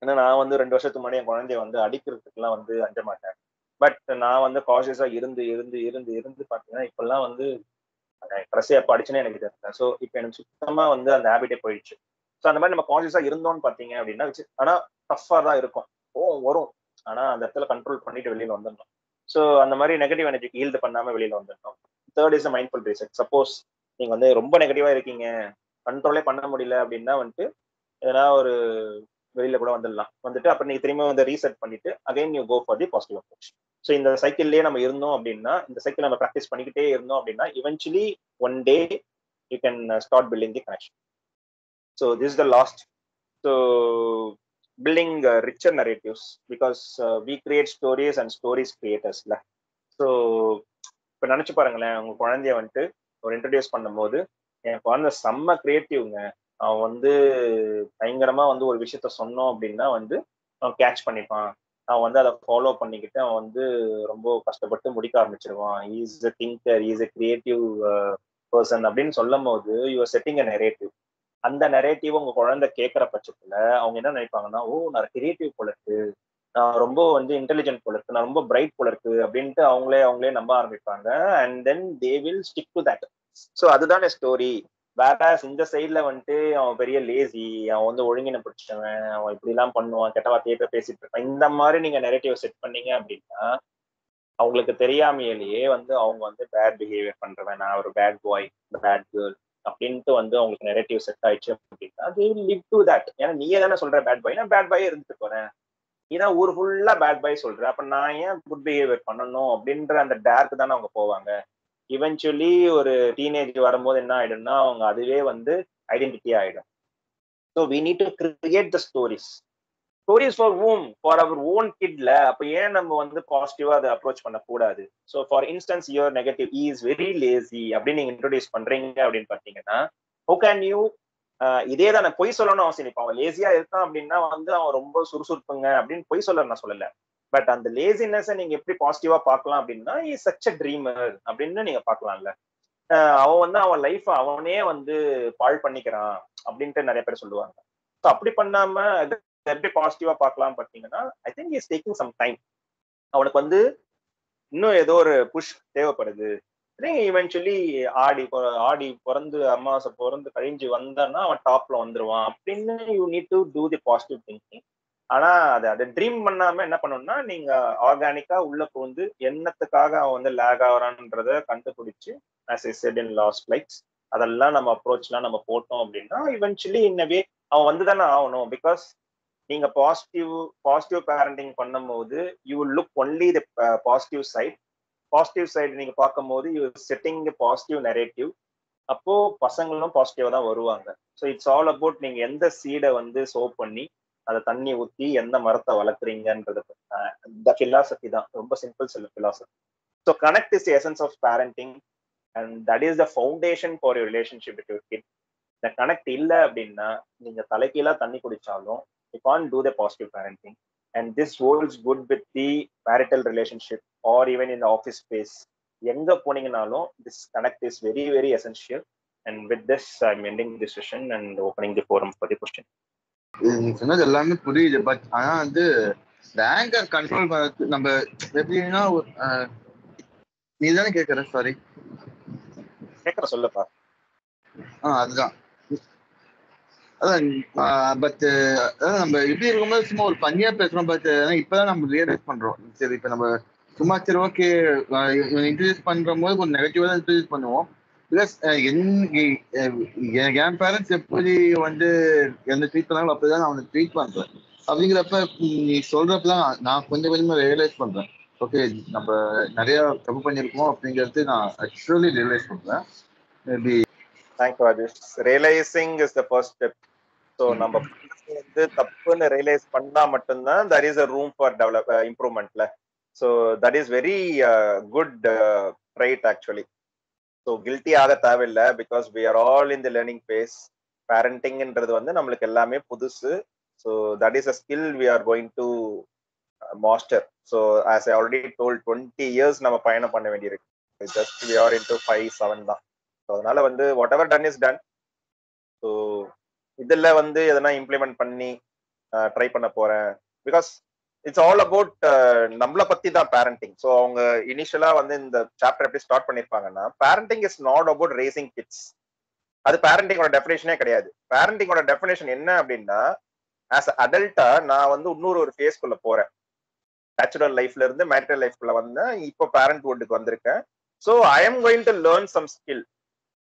ஏன்னா நான் வந்து 2 வருஷத்துக்கு முன்னாடி என் குழந்தைய வந்து அடிக்கிறதுக்குலாம் வந்து அஞ்ச மாட்டேன். பட் நான் வந்து காஷியஸா இருந்து இருந்து இருந்து இருந்து பாத்தீங்கன்னா இப்பெல்லாம் வந்து கடைசியா படிச்சுன்னே எனக்கு தெரியல. ஸோ இப்போ எனக்கு சுத்தமா வந்து அந்த ஹேபிட்டே போயிடுச்சு. ஸோ அந்த மாதிரி நம்ம கான்சியஸா இருந்தோம்னு பாத்தீங்க அப்படின்னா, ஆனா டஃபா தான் இருக்கும், வரும், ஆனா அந்த இடத்துல கண்ட்ரோல் பண்ணிட்டு வெளியில வந்துடணும். ஸோ அந்த மாதிரி நெகட்டிவ் எனர்ஜிக்கு ஈல்டு பண்ணாம வெளியில வந்துடணும். Third is mindful reset. Suppose நீங்க வந்து ரொம்ப நெகட்டிவா இருக்கீங்க, கண்ட்ரோலே பண்ண முடியல அப்படின்னா வந்துட்டு எதனா ஒரு வெளியில கூட வந்துடலாம். வந்துட்டு அப்புறம் நீங்க திரும்ப வந்து ரீசெட் பண்ணிட்டு again you go for the positive approach. So இந்த சைக்கிள்லயே நம்ம இருந்தோம் அப்படின்னா, இந்த சைக்கிள் நம்ம ப்ராக்டிஸ் பண்ணிக்கிட்டே இருந்தோம் அப்படின்னா eventually one day you can start building the connection. So this is the last. So building richer narratives, because we create stories and ஸ்டோரிஸ் கிரியேட்டர்ஸ்ல. ஸோ இப்போ நினைச்சு பாருங்களேன், உங்க குழந்தைய வந்துட்டு ஒரு இன்ட்ரடியூஸ் பண்ணும்போது, என் குழந்தை செம்ம கிரியேட்டிவ்ங்க, அவன் வந்து பயங்கரமா வந்து ஒரு விஷயத்த சொன்னோம் அப்படின்னா வந்து அவன் கேட்ச் பண்ணிப்பான், அவன் வந்து அதை ஃபாலோ பண்ணிக்கிட்டு அவன் வந்து ரொம்ப கஷ்டப்பட்டு முடிக்க ஆரம்பிச்சிருவான், is a thinker, is a creative person அப்படின்னு சொல்லும் போது யூஆர் செட்டிங் அ நெரேட்டிவ். அந்த நெரேட்டிவ் உங்க குழந்தை கேட்கிற பட்சத்துல அவங்க என்ன நினைப்பாங்கன்னா, ஓ நான் கிரியேட்டிவ் போல இருக்கு, நான் ரொம்ப வந்து இன்டெலிஜென்ட் போல இருக்கு, நான் ரொம்ப பிரைட் போல இருக்கு அப்படின்ட்டு அவங்களே நம்ப ஆரம்பிப்பாங்க. And then they will stick to that. So அதுதான் ஸ்டோரி. வேற இந்த சைட்ல வந்துட்டு அவன் பெரிய லேசி, அவன் வந்து ஒழுங்கின பிடிச்சவன், அவன் இப்படி எல்லாம் பண்ணுவான், கெட்ட வார்த்தையே பேசிட்டு இருப்பான், இந்த மாதிரி நீங்க நெரேட்டிவ் செட் பண்ணீங்க அப்படின்னா அவங்களுக்கு தெரியாமையிலேயே வந்து அவங்க வந்து பேட் பிஹேவியர் பண்றவன், நான் ஒரு பேட் பாய், பேட் கேர்ள் அப்படின்ட்டு வந்து அவங்களுக்கு நெரேட்டிவ் செட் ஆயிடுச்சு அப்படின்னா they will live to that. ஏன்னா நீயே தானே சொல்ற பேட் பாய், நான் பேட் பாயே இருந்துட்டு போறேன், நீதான் ஊர் ஃபுல்லா பேட் பாய் சொல்ற, அப்ப நான் ஏன் குட் பிஹேவியர் பண்ணணும் அப்படின்ற அந்த டேர்க்கு தானே அவங்க போவாங்க. இவென்ச்சுவலி ஒரு டீனேஜ் வரும்போது என்ன ஆயிடும்னா அவங்க அதுவே வந்து ஐடென்டிட்டி ஆயிடும். So we need to create the stories for whom, for our own கிட்ல. அப்ப ஏன் நம்ம வந்து பாசிட்டிவா அதை அப்ரோச் பண்ணக்கூடாது? So for instance your negative is very lazy அப்படின்னு நீங்க இன்ட்ரோடியூஸ் பண்றீங்க அப்படின்னு பாத்தீங்கன்னா, ஹவு கேன் யூ இதே தான் பொய் சொல்லணும்னு அவசியம். இப்போ அவன் லேசியா இருக்கான் அப்படின்னா வந்து அவன் ரொம்ப சுறுசுறுப்புங்க அப்படின்னு பொய் சொல்ல நான் சொல்லல. பட் அந்த லேசினஸ் நீங்க எப்படி பாசிட்டிவா பார்க்கலாம் அப்படின்னா, இஸ் சச் அ ட்ரீமர் அப்படின்னு நீங்க பார்க்கலாம்ல. அவன் வந்து அவன் லைஃப் அவனே வந்து பாழ் பண்ணிக்கிறான் அப்படின்ட்டு நிறைய பேர் சொல்லுவாங்க. ஸோ அப்படி பண்ணாம எப்படி பாசிட்டிவா பார்க்கலாம் பாத்தீங்கன்னா, I think is taking some time. அவனுக்கு வந்து இன்னும் ஏதோ ஒரு புஷ் தேவைப்படுது. இவென்ச்சுவலி ஆடி பிறந்து அமாவாசை பிறந்து கழிஞ்சு வந்தான்னா அவன் டாப்ல வந்துருவான் அப்படின்னு you need to do the positive thinking. ஆனா அதை ட்ரீம் பண்ணாம என்ன பண்ணணும்னா நீங்க ஆர்கானிக்கா உள்ள புகுந்து என்னத்துக்காக அவன் வந்து லேக் ஆகுறான்றத கண்டுபிடிச்சு as I said in last slides அதெல்லாம் நம்ம அப்ரோச்லாம் நம்ம போட்டோம் அப்படின்னா இவென்ச்சுவலி இன்னவே அவன் வந்து தானே ஆகணும். பிகாஸ் நீங்க பாசிட்டிவ் பேரண்டிங் பண்ணும்போது you will look only the positive side நீங்க பார்க்கும்போது யூ செட்டிங் பாசிட்டிவ் நெரேட்டிவ். அப்போ பசங்களும் பாசிட்டிவா தான் வருவாங்க. ஸோ இட்ஸ் ஆல் அபவுட் நீங்க எந்த சீடை வந்து சோ பண்ணி அதை தண்ணி ஊத்தி எந்த மரத்தை வளர்க்குறீங்கன்றது இந்த பிலாசபி தான். ரொம்ப சிம்பிள் சொல்ல philosophy. So connect is essence of parenting and that is the foundation for your relationship with your kid. இந்த கனெக்ட் இல்லை அப்படின்னா நீங்க தலைக்கீழா தண்ணி குடிச்சாலும் you can't do the positive parenting. And this holds good with the marital relationship or even in office space. எங்க போனீங்கனாலும் this connect is very very essential. And with this I am ending the session and opening the forum for the question. நீங்க சொன்னது எல்லாமே புரியுது. But ஆனா வந்து anchor control நம்ம எப்படின்னா நீ தானே கேட்கற? சாரி கேட்கற சொல்லுப்பா. அதுதான் அதான் பட் அதான் நம்ம எப்படி இருக்கும்போது சும்மா ஒரு பனியா பேசுறோம். பட் இப்பதான் நம்ம ரியலைஸ் பண்றோம். சரி இப்ப நம்ம சும்மா சரி ஓகே இன்ட்ரடியூஸ் பண்ற போது கொஞ்சம் நெகட்டிவா தான் இன்ட்ரடியூஸ் பண்ணுவோம். பிளஸ் என் பேரண்ட்ஸ் எப்படி வந்து எந்த ட்ரீட் பண்ணாலும் அப்படிதான் நான் அவனுக்கு ட்ரீட் பண்றேன். அப்படிங்கிறப்ப நீ சொல்றப்பதான் நான் கொஞ்சம் கொஞ்சமா ரியலைஸ் பண்றேன். ஓகே நம்ம நிறைய தப்பு பண்ணியிருக்கோம் அப்படிங்கிறது நான் ஆக்சுவலி ரியலைஸ் பண்றேன். Maybe thank you Rajesh. Realising is the first step. So நம்ம வந்து தப்புன்னு ரியலைஸ் பண்ணா மட்டும்தான் there is a room for இம்ப்ரூவ்மெண்ட்ல. So that is very good right actually. So guilty ஆக தேவையில்லை. Because we are all in the learning phase. பேரண்டிங்ன்றது வந்து நம்மளுக்கு எல்லாமே புதுசு. So that is a skill we are going to master. So as I already told 20 years நம்ம பயணம் பண்ண வேண்டியிருக்கு. ஜஸ்ட் வி ஆர் இன்டு 5-7 தான். ஸோ அதனால வந்து what ever done is ton. So இதில் வந்து எதனா இம்ப்ளிமெண்ட் பண்ணி ட்ரை பண்ண போறேன். பிகாஸ் இட்ஸ் ஆல் அபவுட் நம்மளை பத்தி தான் பேரண்டிங். ஸோ அவங்க இனிஷியலா வந்து இந்த சாப்டர் எப்படி ஸ்டார்ட் பண்ணிருப்பாங்கன்னா parenting is not about raising kids. அது பேரண்டிங்கோட டெஃபினேஷனே கிடையாது. பேரண்டிங்கோட டெஃபினேஷன் என்ன அப்படின்னா ஆஸ் அடல்ட்டா நான் வந்து இன்னொரு ஒரு ஃபேஸ்க்குள்ள போறேன். நேச்சுரல் லைஃப்ல இருந்து மேரிட்டல் லைஃப்குள்ள வந்தேன். இப்போ பேரண்ட்ஹுட்டுக்கு வந்திருக்கேன். So I am going to learn some skill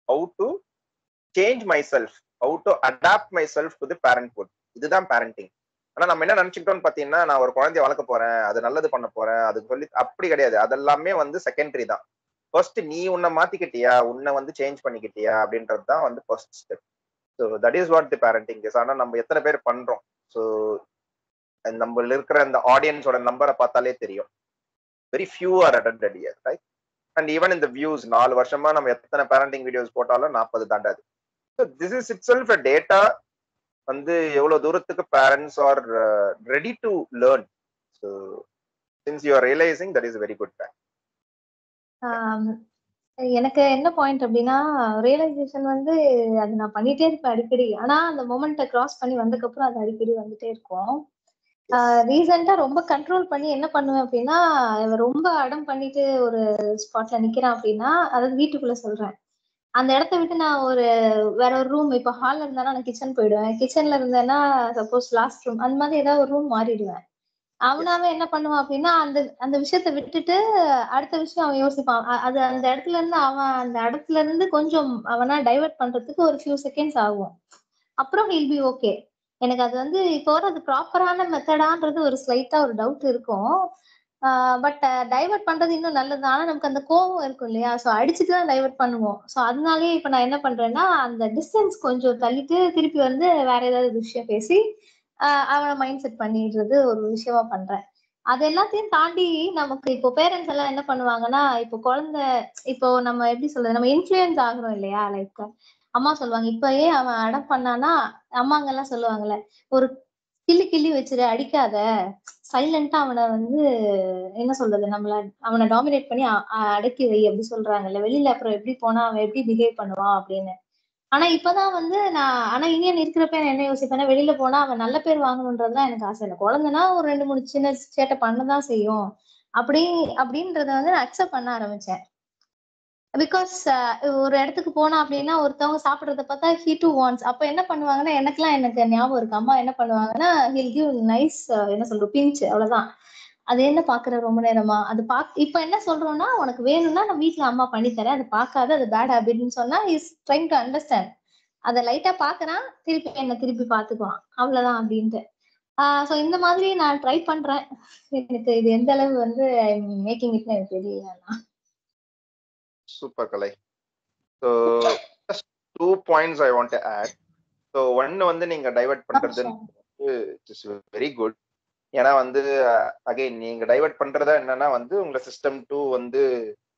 how to change myself, how to adapt myself to the parenthood. இதுதான் பேரண்டிங். ஆனா நம்ம என்ன நினைச்சுக்கிட்டோம்னு பாத்தீங்கன்னா நான் ஒரு குழந்தைய வளர்க்க போறேன், அது நல்லது பண்ண போறேன், அது சொல்லி அப்படி கிடையாது. அதெல்லாமே வந்து செகண்டரி தான். ஃபர்ஸ்ட் நீ உன்னை மாத்திக்கிட்டியா, உன்னை வந்து சேஞ்ச் பண்ணிக்கிட்டியா அப்படின்றது தான் வந்து first step. So that is what the parenting is. ஆனா நம்ம எத்தனை பேர் பண்றோம்? ஸோ நம்ம இருக்கிற அந்த ஆடியன்ஸோட நம்பரை பார்த்தாலே தெரியும். Very few are attended here, right? And even இந்த வியூஸ் 4 வருஷமா நம்ம எத்தனை பேரண்டிங் வீடியோஸ் போட்டாலும் 40 தாண்டாது. So this is itself a data வந்து எவ்வளவு தூரத்துக்கு parents are ready to learn. So since you are realising that is very good back. எனக்கு என்ன பாயிண்ட் அப்படின்னா ரியலைசேஷன் வந்து அது நான் பண்ணிட்டே இருப்பேன் அடிக்கடி. ஆனா அந்த மொமெண்ட்டை கிராஸ் பண்ணி வந்ததுக்கப்புறம் அது அடிக்கடி வந்துட்டே இருக்கும். ரீசெண்டா ரொம்ப கண்ட்ரோல் பண்ணி என்ன பண்ணுவேன் அப்படின்னா ரொம்ப அடம் பண்ணிட்டு ஒரு ஸ்பாட்ல நிக்கிறான் அப்படின்னா, அதாவது வீட்டுக்குள்ள சொல்றேன், அந்த இடத்த விட்டு நான் வேற ஒரு ரூம், இப்ப ஹால்ல இருந்தானா நான் கிச்சன் போயிடுவேன், கிச்சன்ல இருந்தேன்னா சப்போஸ் லாஸ்ட் ரூம், அந்த மாதிரி ஏதாவது ஒரு ரூம் மாறிடுவேன். அவனாவே என்ன பண்ணுவான் அப்படின்னா அந்த விஷயத்த விட்டுட்டு அடுத்த விஷயம் அவன் யோசிப்பான். அது அந்த இடத்துல இருந்து அவன் அந்த இடத்துல இருந்து கொஞ்சம் அவனா டைவர்ட் பண்றதுக்கு ஒரு ஃபியூ செகண்ட்ஸ் ஆகும். அப்புறம் ஹில் பி ஓகே. எனக்கு அது வந்து இப்போ அது ப்ராப்பரான மெத்தடான்றது ஒரு ஸ்லைட்டா ஒரு டவுட் இருக்கும். பட் டைவர்ட் பண்றது இன்னும் நல்லது. ஆனா நமக்கு அந்த கோவம் இருக்கும் இல்லையா, ஸோ அடிச்சுட்டு தான் டைவர்ட் பண்ணுவோம். ஸோ அதனாலேயே இப்ப நான் என்ன பண்றேன்னா அந்த டிஸ்டன்ஸ் கொஞ்சம் தள்ளிட்டு திருப்பி வந்து வேற ஏதாவது விஷயம் பேசி அவனை மைண்ட் செட் பண்ணிடுறது ஒரு விஷயமா பண்றேன். அது எல்லாத்தையும் தாண்டி நமக்கு இப்போ பேரண்ட்ஸ் எல்லாம் என்ன பண்ணுவாங்கன்னா, இப்போ குழந்தை, இப்போ நம்ம எப்படி சொல்றது, நம்ம இன்ஃபுளுயன்ஸ் ஆகுறோம் இல்லையா. லைக் அம்மா சொல்லுவாங்க, இப்பயே அவன் அடம் பண்ணானா அம்மாங்க எல்லாம் சொல்லுவாங்கல்ல, ஒரு கிள்ளி வச்சிரு, அடிக்காத, சைலண்டா அவனை வந்து என்ன சொல்றது, அவனை டாமினேட் பண்ணி அடக்கி வை அப்படி சொல்றாங்கல்ல. வெளியில அப்புறம் எப்படி போனா அவன் எப்படி பிஹேவ் பண்ணுவான் அப்படின்னு. ஆனா இப்பதான் வந்து ஆனா இனியன் இருக்கிறப்ப நான் என்ன யோசிப்பேன்னா, வெளியில போனா அவன் நல்ல பேர் வாங்கணுன்றதுதான் எனக்கு ஆசை. இல்லை, குழந்தைன்னா ஒரு 2-3 சின்ன சேட்டை பண்ணதான் செய்யும் அப்படின்றத வந்து நான் அக்செப்ட் பண்ண ஆரம்பிச்சேன். பிகாஸ் ஒரு இடத்துக்கு போனா அப்படின்னா ஒருத்தவங்க சாப்பிடுறத பார்த்தா ஹீ டு வாண்ட்ஸ். அப்ப என்ன பண்ணுவாங்கன்னா, எனக்கு ஞாபகம் இருக்கு. அம்மா என்ன பண்ணுவாங்கன்னா, ஹில் கிவ் நைஸ் என்ன சொல்றது பிஞ்ச் அவ்வளவுதான். அது என்ன பாக்குற ரொம்ப நேரமா அது இப்ப என்ன சொல்றோம்னா, உனக்கு வேணும்னா நான் வீட்ல அம்மா பண்ணி தரேன், அது பார்க்காத, அது பேட் ஹேபிட்னு சொன்னா இஸ் ட்ரைங் டு அண்டர்ஸ்டாண்ட். அதை லைட்டா பாக்குறான், திருப்பி பாத்துக்குவான், அவ்வளவுதான் அப்படின்ட்டு. சோ இந்த மாதிரி நான் ட்ரை பண்றேன். எனக்கு இது எந்த அளவு வந்து மேக்கிங் இட்னு எனக்கு தெரியல. Super Kalai. So just 2 points I want to add. So ஒன்னு வந்து நீங்க டைவர்ட் பண்றது இட்ஸ் வெரி குட். ஏன்னா வந்து அகைன் நீங்க டைவர்ட் பண்றதா என்னன்னா வந்து உங்க சிஸ்டம் 2 வந்து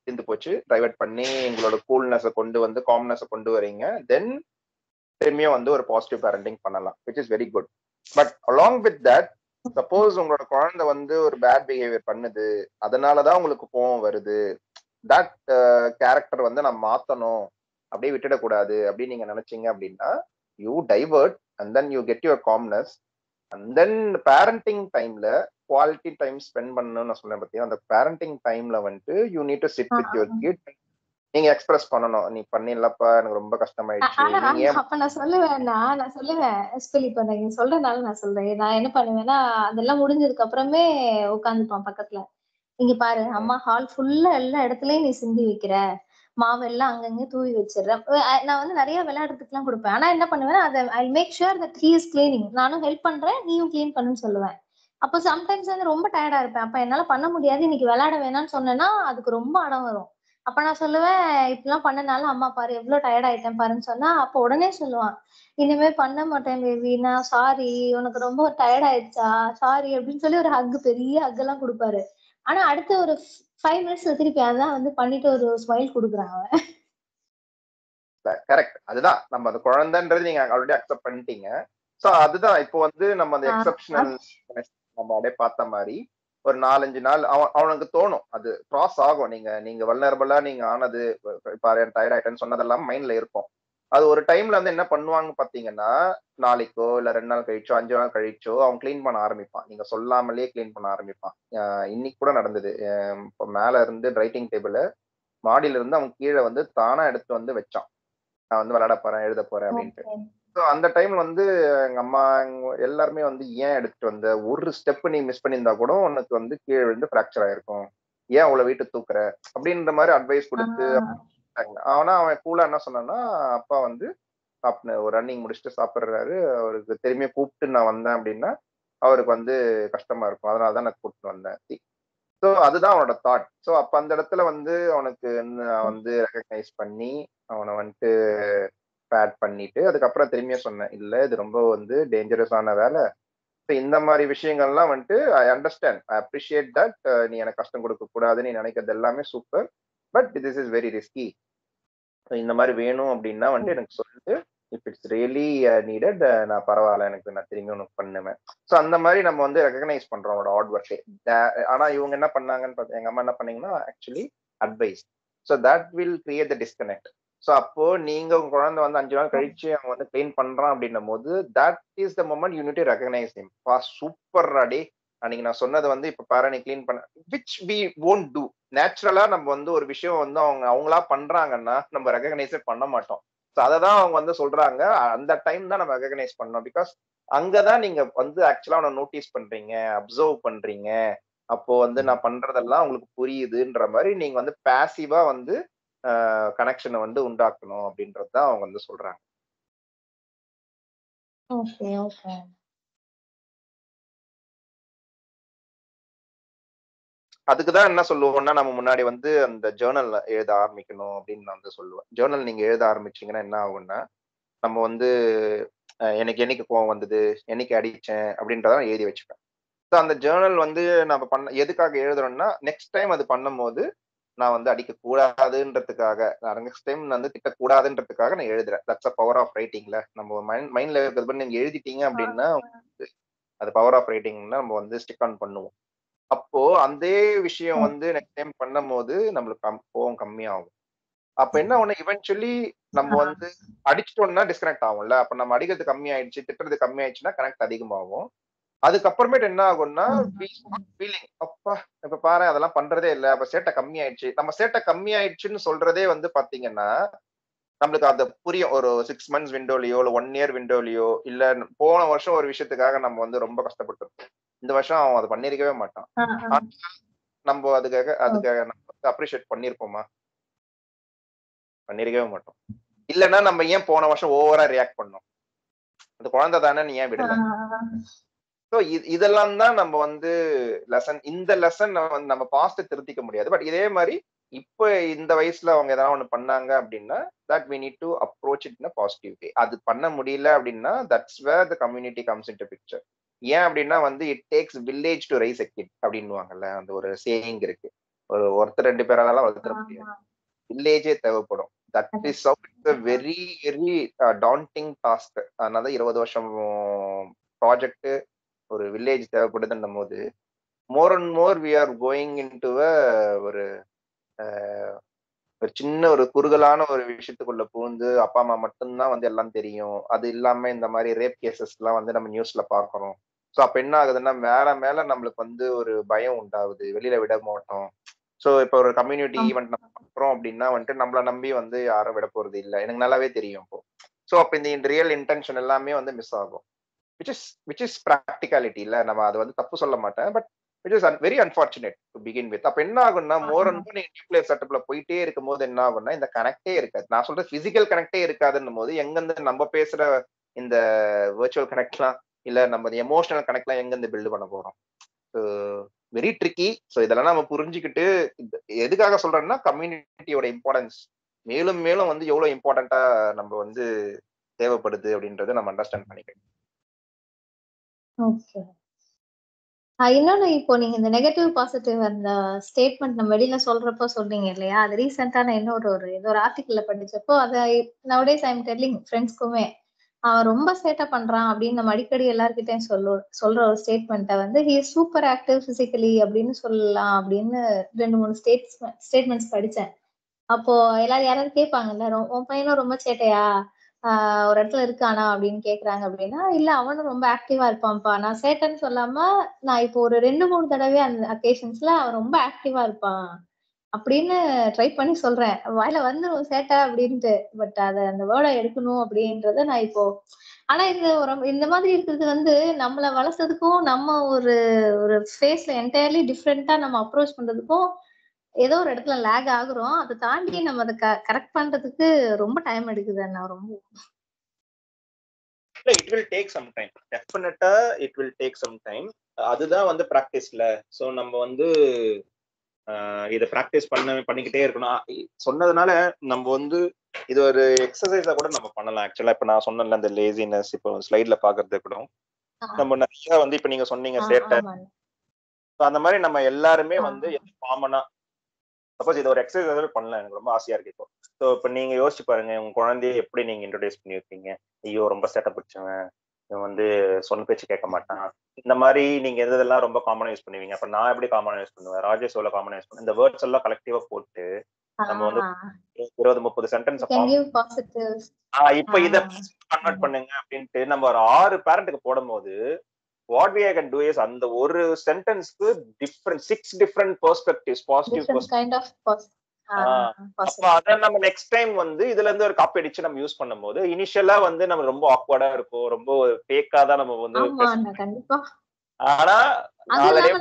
இருந்து போச்சு. டைவர்ட் பண்ணி உங்களோட கூல்னஸை கொண்டு வந்து காம்னஸை கொண்டு வரீங்க. தென் திரும்பியும் வந்து ஒரு பாசிட்டிவ் பேரண்டிங் பண்ணலாம், which is very good. But along with that, suppose உங்களோட குழந்தை வந்து ஒரு பேட் பிஹேவியர் பண்ணுது, அதனாலதான் உங்களுக்கு கோவம் வருது, தட் கேரக்டர் வந்து நான் மாத்தணும், அப்படியே விட்டுடக்கூடாது அப்படின்னு நீங்க நினைச்சீங்க அப்படின்னா, you divert and then you get your calmness. And then parenting டைம்ல குவாலிட்டி டைம் ஸ்பெண்ட் பண்ணணும்னு நான் சொன்னேன் பத்தியா, அந்த பேரண்டிங் டைம்ல வந்துட்டு you need to sit with your kit. நீங்க எக்ஸ்பிரஸ் பண்ணணும், நீ பண்ணிடலப்பா எனக்கு ரொம்ப கஷ்டமாயிடுச்சு. அப்ப நான் சொல்லுவேன் ஸ்கூல். இப்ப நீங்க சொல்றதுனால நான் சொல்றேன், நான் என்ன பண்ணுவேன்னா அதெல்லாம் முடிஞ்சதுக்கு அப்புறமே உட்காந்துப்பான் பக்கத்துல. இங்க பாரு, அம்மா ஹால் ஃபுல்லா எல்லா இடத்துலயும் நீ சிந்தி வைக்கிற, மாவெல்லாம் அங்கங்க தூவி வச்சிடுறேன். நான் வந்து நிறைய விளையாடுறதுக்கு எல்லாம் கொடுப்பேன். ஆனா என்ன பண்ணுவேன்னா, அதை I make sure that he is cleaning. நானும் ஹெல்ப் பண்றேன், நீயும் கிளீன் பண்ணுன்னு சொல்லுவேன். அப்போ சம்டைம்ஸ் வந்து ரொம்ப டயர்டா இருப்பேன். அப்ப என்னால பண்ண முடியாது, இன்னைக்கு விளையாட வேணாம்னு சொன்னேன்னா அதுக்கு ரொம்ப அடம் வரும். அப்ப நான் சொல்லுவேன், இப்படிலாம் பண்ணனால அம்மா பாரு எவ்வளவு டயர்ட் ஆயிட்டேன் பாருன்னு சொன்னா, அப்ப உடனே சொல்லுவான், இனிமே பண்ண மாட்டேன் பேபி, நான் சாரி, உனக்கு ரொம்ப டயர்ட் ஆயிடுச்சா, சாரி அப்படின்னு சொல்லி ஒரு ஹக், பெரிய ஹக் எல்லாம் கொடுப்பாரு. ஆனா அடுத்த ஒரு 5 மினிட்ஸ்ல திருப்பி அதான் வந்து பண்ணிட்டு ஒரு ஸ்மைல் கொடுக்குறான் அவன். கரெக்ட். அதுதான் நம்ம அந்த குழந்தைன்றது நீங்க ஆல்ரெடி அக்செப்ட் பண்ணிட்டீங்க. சோ அதுதான் இப்போ வந்து நம்ம அந்த எக்ஸப்ஷனல் நம்ம அப்படியே பார்த்த மாதிரி ஒரு 4-5 நாள் அவனுக்கு தோணும், அது கிராஸ் ஆகும். நீங்க வல்னரபிளா நீங்க ஆனது, பாரு டயர்ட் ஆயிட்டேன்னு சொன்னதெல்லாம் மைண்ட்ல இருக்கும். அது ஒரு டைம்ல வந்து என்ன பண்ணுவாங்க பாத்தீங்கன்னா, நாளைக்கோ இல்ல 2 நாள் கழிச்சோ 5 நாள் கழிச்சோ அவன் கிளீன் பண்ண ஆரம்பிப்பான். நீங்க சொல்லாமலே கிளீன் பண்ண ஆரம்பிப்பான். இன்னைக்கு கூட நடந்தது. இப்போ மேல இருந்து ரைட்டிங் டேபிள் மாடியில இருந்து அவன் கீழே வந்து தானா எடுத்து வந்து வச்சான், நான் வந்து விளையாட போறேன் எழுத போறேன் அப்படின்ட்டு. ஸோ அந்த டைம்ல வந்து எங்க அம்மா எல்லாருமே வந்து, ஏன் எடுத்துட்டு வந்த, ஒரு ஸ்டெப் நீ மிஸ் பண்ணியிருந்தா கூட உனக்கு வந்து கீழே விழுந்து ஃப்ராக்சர் ஆயிருக்கும், ஏன் அவ்வளவு வெயிட் தூக்குற அப்படின்ற மாதிரி அட்வைஸ் கொடுத்து. ஆனா அவன் கூலா என்ன சொன்னான்னா, அப்பா வந்து ஒரு ரன்னிங் முடிச்சுட்டு சாப்பிடுறாரு, அவருக்கு திரும்பிய கூப்பிட்டு நான் வந்தேன் அப்படின்னா அவருக்கு வந்து கஷ்டமா இருக்கும், அதனாலதான் நான் கூப்பிட்டு வந்தேன். ஸோ அதுதான் அவனோட தாட். ஸோ அப்ப அந்த இடத்துல வந்து அவனுக்கு வந்து ரெகக்னைஸ் பண்ணி அவனை வந்துட்டு பேட் பண்ணிட்டு அதுக்கப்புறம் திரும்பியும் சொன்னேன், இல்ல இது ரொம்ப வந்து டேஞ்சரஸான வேலை. ஸோ இந்த மாதிரி விஷயங்கள்லாம் வந்துட்டு I understand, I appreciate that. நீ எனக்கு கஷ்டம் கொடுக்க கூடாதுன்னு நீ நினைக்கிறது எல்லாமே super, but this is very risky. இந்த மாதிரி வேணும் அப்படின்னா வந்துட்டு எனக்கு சொல்லிட்டு, இஃப் இட்ஸ் ரியலி நீடட், நான் பரவாயில்ல, நான் திரும்பி உனக்கு பண்ணுவேன். ஸோ அந்த மாதிரி நம்ம வந்து ரெகனைஸ் பண்றோம் அவனோட ஹார்ட் ஒர்க்கை. ஆனா இவங்க என்ன பண்ணாங்கன்னு பார்த்தா, எங்க அம்மா என்ன பண்ணீங்கன்னா actually advice. So that will create the disconnect. So அப்போ நீங்க உங்க குழந்தை வந்து 5 நாள் கழிச்சு அவன் வந்து கிளீன் பண்றான் அப்படின்னும் போது, that is the moment you need to recognise him. Super அடி, அன்னைக்கு நான் சொன்னது வந்து இப்ப பாரு நீ கிளீன் பண்ண, விச் வி won't do. நேச்சுரலா நம்ம வந்து ஒரு விஷயம் வந்து அவங்களா பண்றாங்கன்னா நம்ம ரெகனைஸே பண்ண மாட்டோம். ஸோ அதை தான் அவங்க வந்து சொல்றாங்க, அந்த டைம் தான் நம்ம ரெகனைஸ் பண்ணோம். பிகாஸ் அங்கதான் நீங்க வந்து ஆக்சுவலா அவனை நோட்டீஸ் பண்றீங்க, அப்சர்வ் பண்றீங்க. அப்போ வந்து நான் பண்றதெல்லாம் உங்களுக்கு புரியுதுன்ற மாதிரி நீங்க வந்து பாசிவா வந்து கனெக்ஷனை வந்து உண்டாக்கணும் அப்படின்றதுதான் அவங்க வந்து சொல்றாங்க. Okay okay. அதுக்குதான் என்ன சொல்லுவோம்னா, நம்ம முன்னாடி வந்து அந்த ஜேர்னல் எழுத ஆரம்பிக்கணும் அப்படின்னு நான் வந்து சொல்லுவேன். ஜேர்னல் நீங்க எழுத ஆரம்பிச்சீங்கன்னா என்ன ஆகும்னா, நம்ம வந்து எனக்கு என்னைக்கு கோவம் வந்தது, என்னைக்கு அடிச்சேன் அப்படின்றத எழுதி வச்சுப்பேன். ஸோ அந்த ஜேர்னல் வந்து நம்ம எதுக்காக எழுதுறோம்னா, நெக்ஸ்ட் டைம் அது பண்ணும்போது நான் வந்து அடிக்க கூடாதுன்றதுக்காக, நெக்ஸ்ட் டைம் வந்து திட்டக்கூடாதுன்றதுக்காக நான் எழுதுறேன். தட்ஸ் அ பவர் ஆஃப் ரைட்டிங்ல. நம்ம மைண்ட்ல இருக்கிறது பண்ணி நீங்க எழுதிட்டீங்க அப்படின்னா அது பவர் ஆஃப் ரைட்டிங்னா நம்ம வந்து ஸ்டிக் ஆன் பண்ணுவோம். அப்போ அதே விஷயம் வந்து நெக்ஸ்ட் டைம் பண்ணும்போது நம்மளுக்கு கோவம் கம்மியாகும். அப்ப என்ன ஒண்ணு, இவென்ச்சுவலி நம்ம வந்து அடிச்சிட்டோம்னா டிஸ்கனெக்ட் ஆகும்ல. அப்ப நம்ம அடிக்கிறது கம்மி ஆயிடுச்சு, திட்டுறது கம்மி ஆயிடுச்சுன்னா கனெக்ட் அதிகமாகும். அதுக்கப்புறமேட்டு என்ன ஆகும்னா ஃபீலிங் அப்பா இப்ப பாரு அதெல்லாம் பண்றதே இல்ல, அப்ப சேட்டை கம்மி ஆயிடுச்சு. நம்ம சேட்டை கம்மி ஆயிடுச்சுன்னு சொல்றதே வந்து பாத்தீங்கன்னா நம்மளுக்கு அது புரியும். ஒரு 6 months விண்டோலயோ இல்ல 1 year விண்டோலயோ இல்ல போன வருஷம் ஒரு விஷயத்துக்காக நம்ம வந்து ரொம்ப கஷ்டப்பட்டிருப்போம். இந்த வருஷம் அவன் அதை பண்ணிருக்கவே மாட்டான். நம்ம அதுக்காக நம்ம அப்ரிஷியேட் பண்ணிருப்போமா? பண்ணிருக்கவே மாட்டோம். இல்லைன்னா நம்ம ஏன் போன வருஷம் ஓவரா ரியாக்ட் பண்ணோம்? அந்த குழந்தை தானே, நீ ஏன் விடல? ஸோ இதெல்லாம் தான் நம்ம வந்து லெசன். இந்த லெசன் நம்ம பாஸ்ட் திருத்திக்க முடியாது. பட் இதே மாதிரி இப்ப இந்த வயசுல அவங்க எதனா ஒண்ணு பண்ணாங்க அப்படின்னா that we need to approach it in a positive way. அது பண்ண முடியல அப்படின்னா that's where the community comes into picture. ஏன் அப்படின்னா வந்து it takes village to raise a kid அப்படின்னுவாங்கல்ல, அந்த ஒரு சேயிங் இருக்கு. ஒருத்தர் 2 பேரால வளர்த்துற முடியாது, வில்லேஜே தேவைப்படும். That is a very very daunting task. அதனால 20 வருஷம் ப்ராஜெக்ட் ஒரு வில்லேஜ் தேவைப்படுதுன்னும் போது more and more we are going into ஒரு சின்ன ஒரு குறுகலான ஒரு விஷயத்துக்குள்ள பூந்து அப்பா அம்மா மட்டும்தான் வந்து எல்லாம் தெரியும். அது இல்லாம இந்த மாதிரி ரேப் கேசஸ் எல்லாம் வந்து நம்ம நியூஸ்ல பாக்குறோம். ஸோ அப்ப என்ன ஆகுதுன்னா மேல நம்மளுக்கு வந்து ஒரு பயம் உண்டாகுது, வெளியில விட மாட்டோம். ஸோ இப்போ ஒரு கம்யூனிட்டி ஈவெண்ட் நம்ம பண்றோம் அப்படின்னா வந்துட்டு நம்மளை நம்பி வந்து யாரும் விட போறது இல்லை, எனக்கு நல்லாவே தெரியும் இப்போ. ஸோ அப்ப இந்த ரியல் இன்டென்ஷன் எல்லாமே வந்து மிஸ் ஆகும். which is practicality இல்ல, நம்ம அது வந்து தப்பு சொல்ல மாட்டேன், but which is very unfortunate to begin with. அப்ப என்ன ஆகும்னா மோர் அண்ட் மோர் நியூக்ளியர் செட்டப்ல போயிட்டே இருக்கும் போது என்ன ஆகும்னா இந்த கனெக்டே இருக்காது. நான் சொல்ற பிசிக்கல் கனெக்டே இருக்காதுன்னும் போது எங்கிருந்து நம்ம பேசுற இந்த வெர்ச்சுவல் கனெக்ட்லாம் இல்ல நம்ம எமோஷனல் கனெக்ட்லாம் எங்கிருந்து பில்டு பண்ண போறோம்? Very tricky. ஸோ இதெல்லாம் நம்ம புரிஞ்சுக்கிட்டு எதுக்காக சொல்றேன்னா கம்யூனிட்டியோட இம்பார்ட்டன்ஸ் மேலும் மேலும் வந்து எவ்வளவு இம்பார்ட்டண்டா நம்ம வந்து தேவைப்படுது அப்படின்றத நம்ம அண்டர்ஸ்டாண்ட் பண்ணிக்கணும். ஓகே. இன்னொன்னு, இப்போ நீங்க இந்த நெகட்டிவ் பாசிட்டிவ் அந்த ஸ்டேட்மெண்ட் நம்ம வெளியில சொல்றப்போ சொல்றீங்க இல்லையா, அது ரீசெண்டா நான் இன்னொரு ஏதோ ஒரு ஆர்டிக்கல்ல படிச்சப்போ அதை நவடேஸ் ஐ எம் டெல்லிங் ஃப்ரெண்ட்ஸ்க்குமே அவன் ரொம்ப சேட்டை பண்றான் அப்படின்னு நம்ம அடிக்கடி எல்லார்கிட்டையும் சொல்ற ஒரு ஸ்டேட்மெண்ட்டை வந்து he is super active physically அப்படின்னு சொல்லலாம் அப்படின்னு 2-3 ஸ்டேட்மெண்ட்ஸ் படிச்சேன். அப்போ எல்லாரும் யாராவது கேட்பாங்கல்ல, உன் பையனும் ரொம்ப சேட்டையா ஒரு இடத்துல இருக்கானா அப்படின்னு கேக்குறாங்க. அப்படின்னா இல்ல அவனும் ரொம்ப ஆக்டிவா இருப்பான்ப்பா, நான் சேட்டைன்னு சொல்லாம நான் இப்போ ஒரு 2-3 தடவை அந்த அக்கேஷன்ஸ்ல அவன் ரொம்ப ஆக்டிவா இருப்பான் அப்படின்னு ட்ரை பண்ணி சொல்றேன். வாயில வந்துடும் சேட்டை அப்படின்ட்டு, பட் அத அந்த வேர்டை எடுக்கணும் அப்படின்றத நான் இப்போ. ஆனா இந்த மாதிரி இருக்கிறது வந்து நம்மள வளர்த்ததுக்கும் நம்ம ஒரு ஃபேஸ்ல என்டையர்லி டிஃப்ரெண்டா நம்ம அப்ரோச் பண்றதுக்கும் ஏதோ ஒரு இடத்துல லேக் ஆகுறோம். அதை தாண்டி நம்ம அதை கரெக்ட் பண்றதுக்கு ரொம்ப டைம் எடுக்குது அண்ணா. ரொம்ப it will take some time, definitely it will take some time. அதுதான் வந்து ப்ராக்டிஸ்ல. ஸோ நம்ம வந்து இதை ப்ராக்டிஸ் பண்ணிக்கிட்டே இருக்கணும். சொன்னதுனால நம்ம வந்து இது ஒரு எக்ஸசைஸா கூட நம்ம பண்ணலாம். ஆக்சுவலா இப்ப நான் சொன்னேன்ல இந்த லேசினஸ், இப்போ ஸ்லைட்ல பாக்குறது கூட நம்ம நிறைய வந்து இப்ப நீங்க சொன்னீங்க சேட்டை, அந்த மாதிரி நம்ம எல்லாருமே வந்து காமனா சப்போஸ் இது ஒரு எக்ஸசைஸ் பண்ணலாம். எனக்கு ரொம்ப ஆசையா இருக்கு இப்போ. ஸோ இப்போ நீங்க யோசிச்சு பாருங்க, உங்க குழந்தைய எப்படி நீங்க இன்ட்ரோடியூஸ் பண்ணிருப்பீங்க. ஐயோ ரொம்ப சேட்டை பிடிச்சவன், இவன் வந்து சொன்ன பேச்சு கேட்க மாட்டான், இந்த மாதிரி நீங்க எதெல்லாம் ரொம்ப காமனா யூஸ் பண்ணுவீங்க. அப்ப நான் எப்படி காமனா யூஸ் பண்ணுவேன், ராஜேஷ் எவ்வளவு காமனா யூஸ் பண்ணுவேன். இந்த வேர்ட்ஸ் எல்லாம் கலெக்டிவா போட்டு நம்ம வந்து 20-30 சென்டென்ஸ் இப்ப இதை கன்வெர்ட் பண்ணுங்க அப்படின்ட்டு நம்ம ஒரு 6 பேரண்ட்டுக்கு போடும் போது what we can do is அந்த ஒரு சென்டென்ஸ்க்கு டிஃபரண்ட் 6 டிஃபரண்ட் பெர்ஸ்பெக்டிவ்ஸ், பாசிட்டிவ் அப்ப அத நம்ம நெக்ஸ்ட் டைம் வந்து இதுல இருந்து ஒரு காப்பி அடிச்சு நம்ம யூஸ் பண்ணும்போது இனிஷியலா வந்து நம்ம ரொம்ப ஆக்வர்டா இருக்கும், ரொம்ப ஃபேக்கா தான் நம்ம வந்து கண்டிப்பா. ஆனா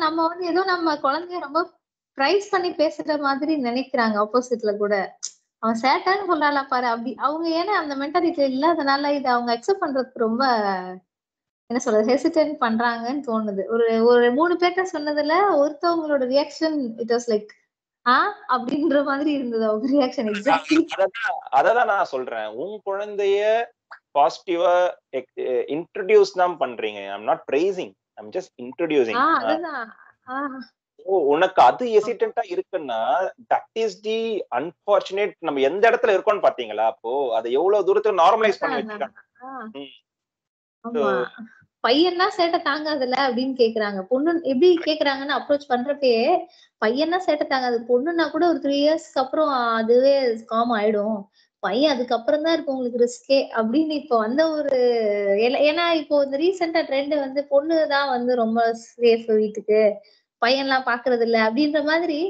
நம்ம வந்து ஏதோ நம்ம குழந்தைய ரொம்ப பிரைஸ் பண்ணி பேசுற மாதிரி நினைக்கிறாங்க ஆப்போசிட்ல கூட. அவன் சேட்டான்னு சொல்றாளா பாரு அப்படி, அவங்க ஏன்னா அந்த மென்டாலிட்டி இல்லாதனால இதை அவங்க அக்செப்ட் பண்றதுக்கு ரொம்ப என்ன சொல்றது ஹெசிடேட் பண்றாங்கன்னு தோணுது. ஒரு 3 பேர்ட்ட சொன்னதுல ஒருத்தவங்களோட ரியாக்ஷன் இட் வாஸ் லைக் அப்படின்ற மாதிரி இருந்தது அவங்க ரியாக்ஷன். எக்ஸாக்ட்லி அததான் நான் சொல்றேன். உன் குழந்தைய பாசிட்டிவா இன்ட்ரோடியூஸ் தான் பண்றீங்க. I am not praising, I am just introducing. உனக்கு அது ஹெசிடென்ட்டா இருக்குன்னா தட் இஸ் தி அன்பார்ச்சுனேட். நம்ம எந்த இடத்துல இருக்கோம்னு பாத்தீங்களா? அப்போ அதை எவ்வளவு தூரத்துக்கு நார்மலைஸ் பண்ணி வச்சிருக்காங்க. பையன்னா சேட்டை தாங்காதுல்ல அப்படின்னு கேக்குறாங்க. பொண்ணு எப்படி கேக்குறாங்கன்னு அப்ரோச் பண்றப்பயே பையன்னா சேட்டை தாங்காது, பொண்ணுன்னா கூட ஒரு 3 இயர்ஸ்க்கு அப்புறம் அதுவே காம் ஆயிடும், பையன் அதுக்கப்புறம் தான் இருக்கு உங்களுக்கு ரிஸ்கே அப்படின்னு இப்போ வந்த ஒரு ஏன்னா இப்போ இந்த ரீசெண்டா ட்ரெண்ட் வந்து பொண்ணுதான் வந்து ரொம்ப சேஃப் வீட்டுக்கு, பையன்லாம் பாக்குறது இல்ல அப்படின்ற மாதிரி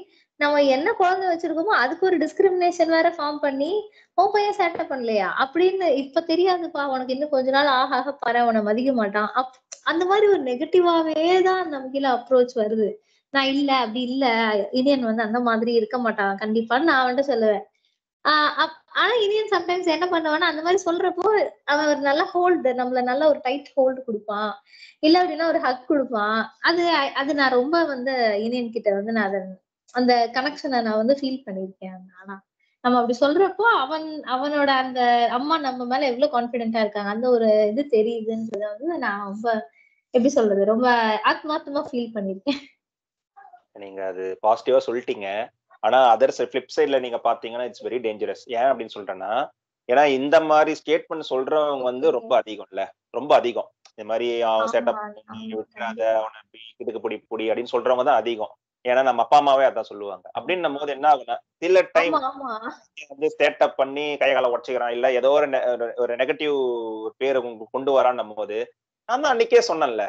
நம்ம என்ன குழந்தை வச்சிருக்கோமோ அதுக்கு ஒரு டிஸ்கிரிமினேஷன் வேற ஃபார்ம் பண்ணி உன் பையன் சேட்டை பண்ணலையா அப்படின்னு இப்ப தெரியாதுப்பா உனக்கு இன்னும் கொஞ்ச நாள் ஆக ஆக பாரு உன்னை மதிக்க மாட்டான் அந்த மாதிரி ஒரு நெகட்டிவாவே தான் நமக்கு அப்ரோச் வருது. நான் இல்ல அப்படி இல்ல, இந்தியன் வந்து அந்த மாதிரி இருக்க மாட்டான் கண்டிப்பான்னு நான் வந்துட்டு சொல்லுவேன். ஆனா இந்தியன் சம்டைம்ஸ் என்ன பண்ணுவான்னா அந்த மாதிரி சொல்றப்போ அவன் ஒரு நல்ல ஹோல்டு நம்மள நல்ல ஒரு டைட் ஹோல்டு கொடுப்பான், இல்ல அப்படின்னா ஒரு ஹக் கொடுப்பான். அது அது நான் ரொம்ப வந்து இந்தியன் கிட்ட வந்து நான் அந்த கனெக்ஷனை நான் வந்து ஃபீல் பண்ணிருக்கேன். ஆனா நம்ம அப்படி சொல்றப்போ அவனோட அந்த அம்மா நம்ம மேல எவ்வளவு கான்பிடென்டா இருக்காங்க அந்த ஒரு இது தெரியுதுன்றத வந்து நான் ரொம்ப எப்படி சொல்றது ரொம்ப ஆத்மார்த்தமா ஃபீல் பண்ணிருக்கேன். நீங்க அது பாசிட்டிவா சொல்லிட்டீங்க. ஆனா அதர் ஃபிளிப் சைட்ல நீங்க பாத்தீங்கன்னா இட்ஸ் வெரி டேஞ்சரஸ். ஏன் அப்படின்னு சொல்றேன்னா, ஏன்னா இந்த மாதிரி ஸ்டேட்மெண்ட் சொல்றவங்க வந்து ரொம்ப அதிகம்ல, ரொம்ப அதிகம். இந்த மாதிரி அவன் செட்டப் விட்டுறாத, அவனை இதுக்கு பிடி பிடி அப்படின்னு சொல்றவங்க தான் அதிகம். ஏன்னா நம்ம அப்பா அம்மாவே அதான் சொல்லுவாங்க. அப்படின்னும் போது என்ன ஆகுனா சில டைம் வந்து ஸ்டேட்டப் பண்ணி கைகால உடச்சுக்கிறான், இல்ல ஏதோ ஒரு நெகட்டிவ் பேரு கொண்டு வரான்னும் போது நான் தான் அன்னைக்கே சொன்னேன்ல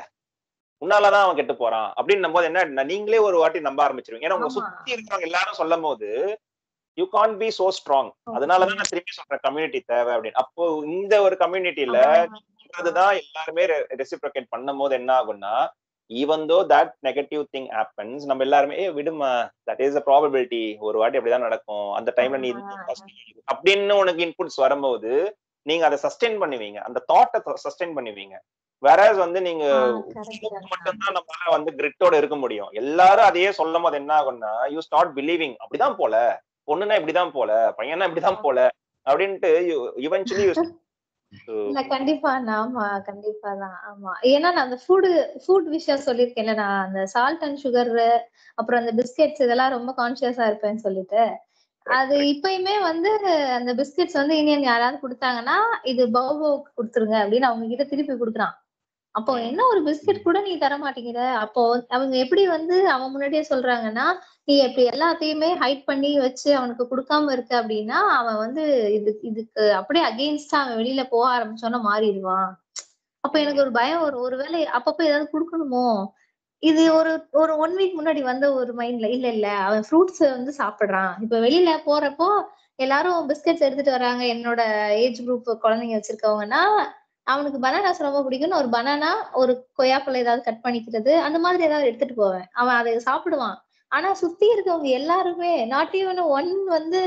உன்னாலதான் அவன் கெட்டு போறான் அப்படின்னும் போது என்ன நீங்களே ஒரு வாட்டி நம்ப ஆரம்பிச்சிருவீங்க. ஏன்னா உங்க சுத்தி இருக்கிறவங்க எல்லாரும் சொல்லும் போது you can't be so strong. அதனாலதான் நான் திருப்பி சொல்றேன் கம்யூனிட்டி தேவை அப்படின்னு. அப்போ இந்த ஒரு கம்யூனிட்டியில அதுதான் எல்லாருமே ரெசிப்ரோகேட் பண்ணும் போது என்ன ஆகும்னா even though that negative thing happens நம்ம எல்லாருமே விடுமா தட் இஸ் அ ப்ராபபிலிட்டி, ஒரு வாட்டி அப்படிதான் நடக்கும், அந்த டைம்ல நீ அப்படின்னு உனக்கு இன்புட்ஸ் வரும்போது நீங்க அதை சஸ்டெயின் பண்ணுவீங்க, அந்த தாட்டை சஸ்டெயின் பண்ணுவீங்க. வேறஸ் வந்து நீங்க மட்டும்தான் நம்மளால வந்து கிரிட்டோட இருக்க முடியும். எல்லாரும் அதையே சொல்லும் போது என்ன ஆகும்னா யூ ஸ்டார்ட் பிலீவிங் அப்படிதான் போல, பொண்ணுனா இப்படிதான் போல, பையனா இப்படிதான் போல அப்படின்ட்டு இவென்ச்சுவலி இல்ல கண்டிப்பா ஆமா கண்டிப்பா தான். ஆமா ஏன்னா நான் அந்த ஃபுட் விஷயம் சொல்லியிருக்கேன்ல, நான் அந்த சால்ட் அண்ட் சுகர் அப்புறம் அந்த பிஸ்கெட்ஸ் இதெல்லாம் ரொம்ப கான்சியஸா இருப்பேன்னு சொல்லிட்டு அது இப்பயுமே வந்து அந்த பிஸ்கெட்ஸ் வந்து இந்தியன் யாராவது கொடுத்தாங்கன்னா இது பௌபோக்கு கொடுத்துருங்க அப்படின்னு அவங்க கிட்ட திருப்பி கொடுக்குறான். அப்போ என்ன ஒரு பிஸ்கெட் கூட நீ தர மாட்டேங்கிற, அப்போ அவங்க எப்படி வந்து அவன் முன்னாடியே சொல்றாங்கன்னா நீ எப்படி எல்லாத்தையுமே ஹைட் பண்ணி வச்சு அவனுக்கு கொடுக்காம இருக்க அப்படின்னா அவன் வந்து இதுக்கு அப்படியே அகெயின்ஸ்டா அவன் வெளியில போக ஆரம்பிச்சோன்னா மாறிடுவான். அப்ப எனக்கு ஒரு பயம் ஒருவேளை அப்பப்ப ஏதாவது கொடுக்கணுமோ, இது ஒரு ஒரு 1 வீக் முன்னாடி வந்த ஒரு மைண்ட்ல இல்ல அவன் ஃப்ரூட்ஸ் வந்து சாப்பிடுறான். இப்ப வெளியில போறப்போ எல்லாரும் பிஸ்கெட்ஸ் எடுத்துட்டு வராங்க. என்னோட ஏஜ் குரூப் குழந்தைங்க வச்சிருக்கவங்கன்னா அவனுக்கு பனானாஸ் ரொம்ப பிடிக்கும்னு ஒரு பனானா ஒரு கொய்யாப்பழம் ஏதாவது கட் பண்ணிக்கிறது அந்த மாதிரி ஏதாவது எடுத்துட்டு போவேன். அவன் அதை சாப்பிடுவான். ஆனா சுத்தி இருக்கவங்க எல்லாருமே நாட் ஈவன் ஒன் வந்து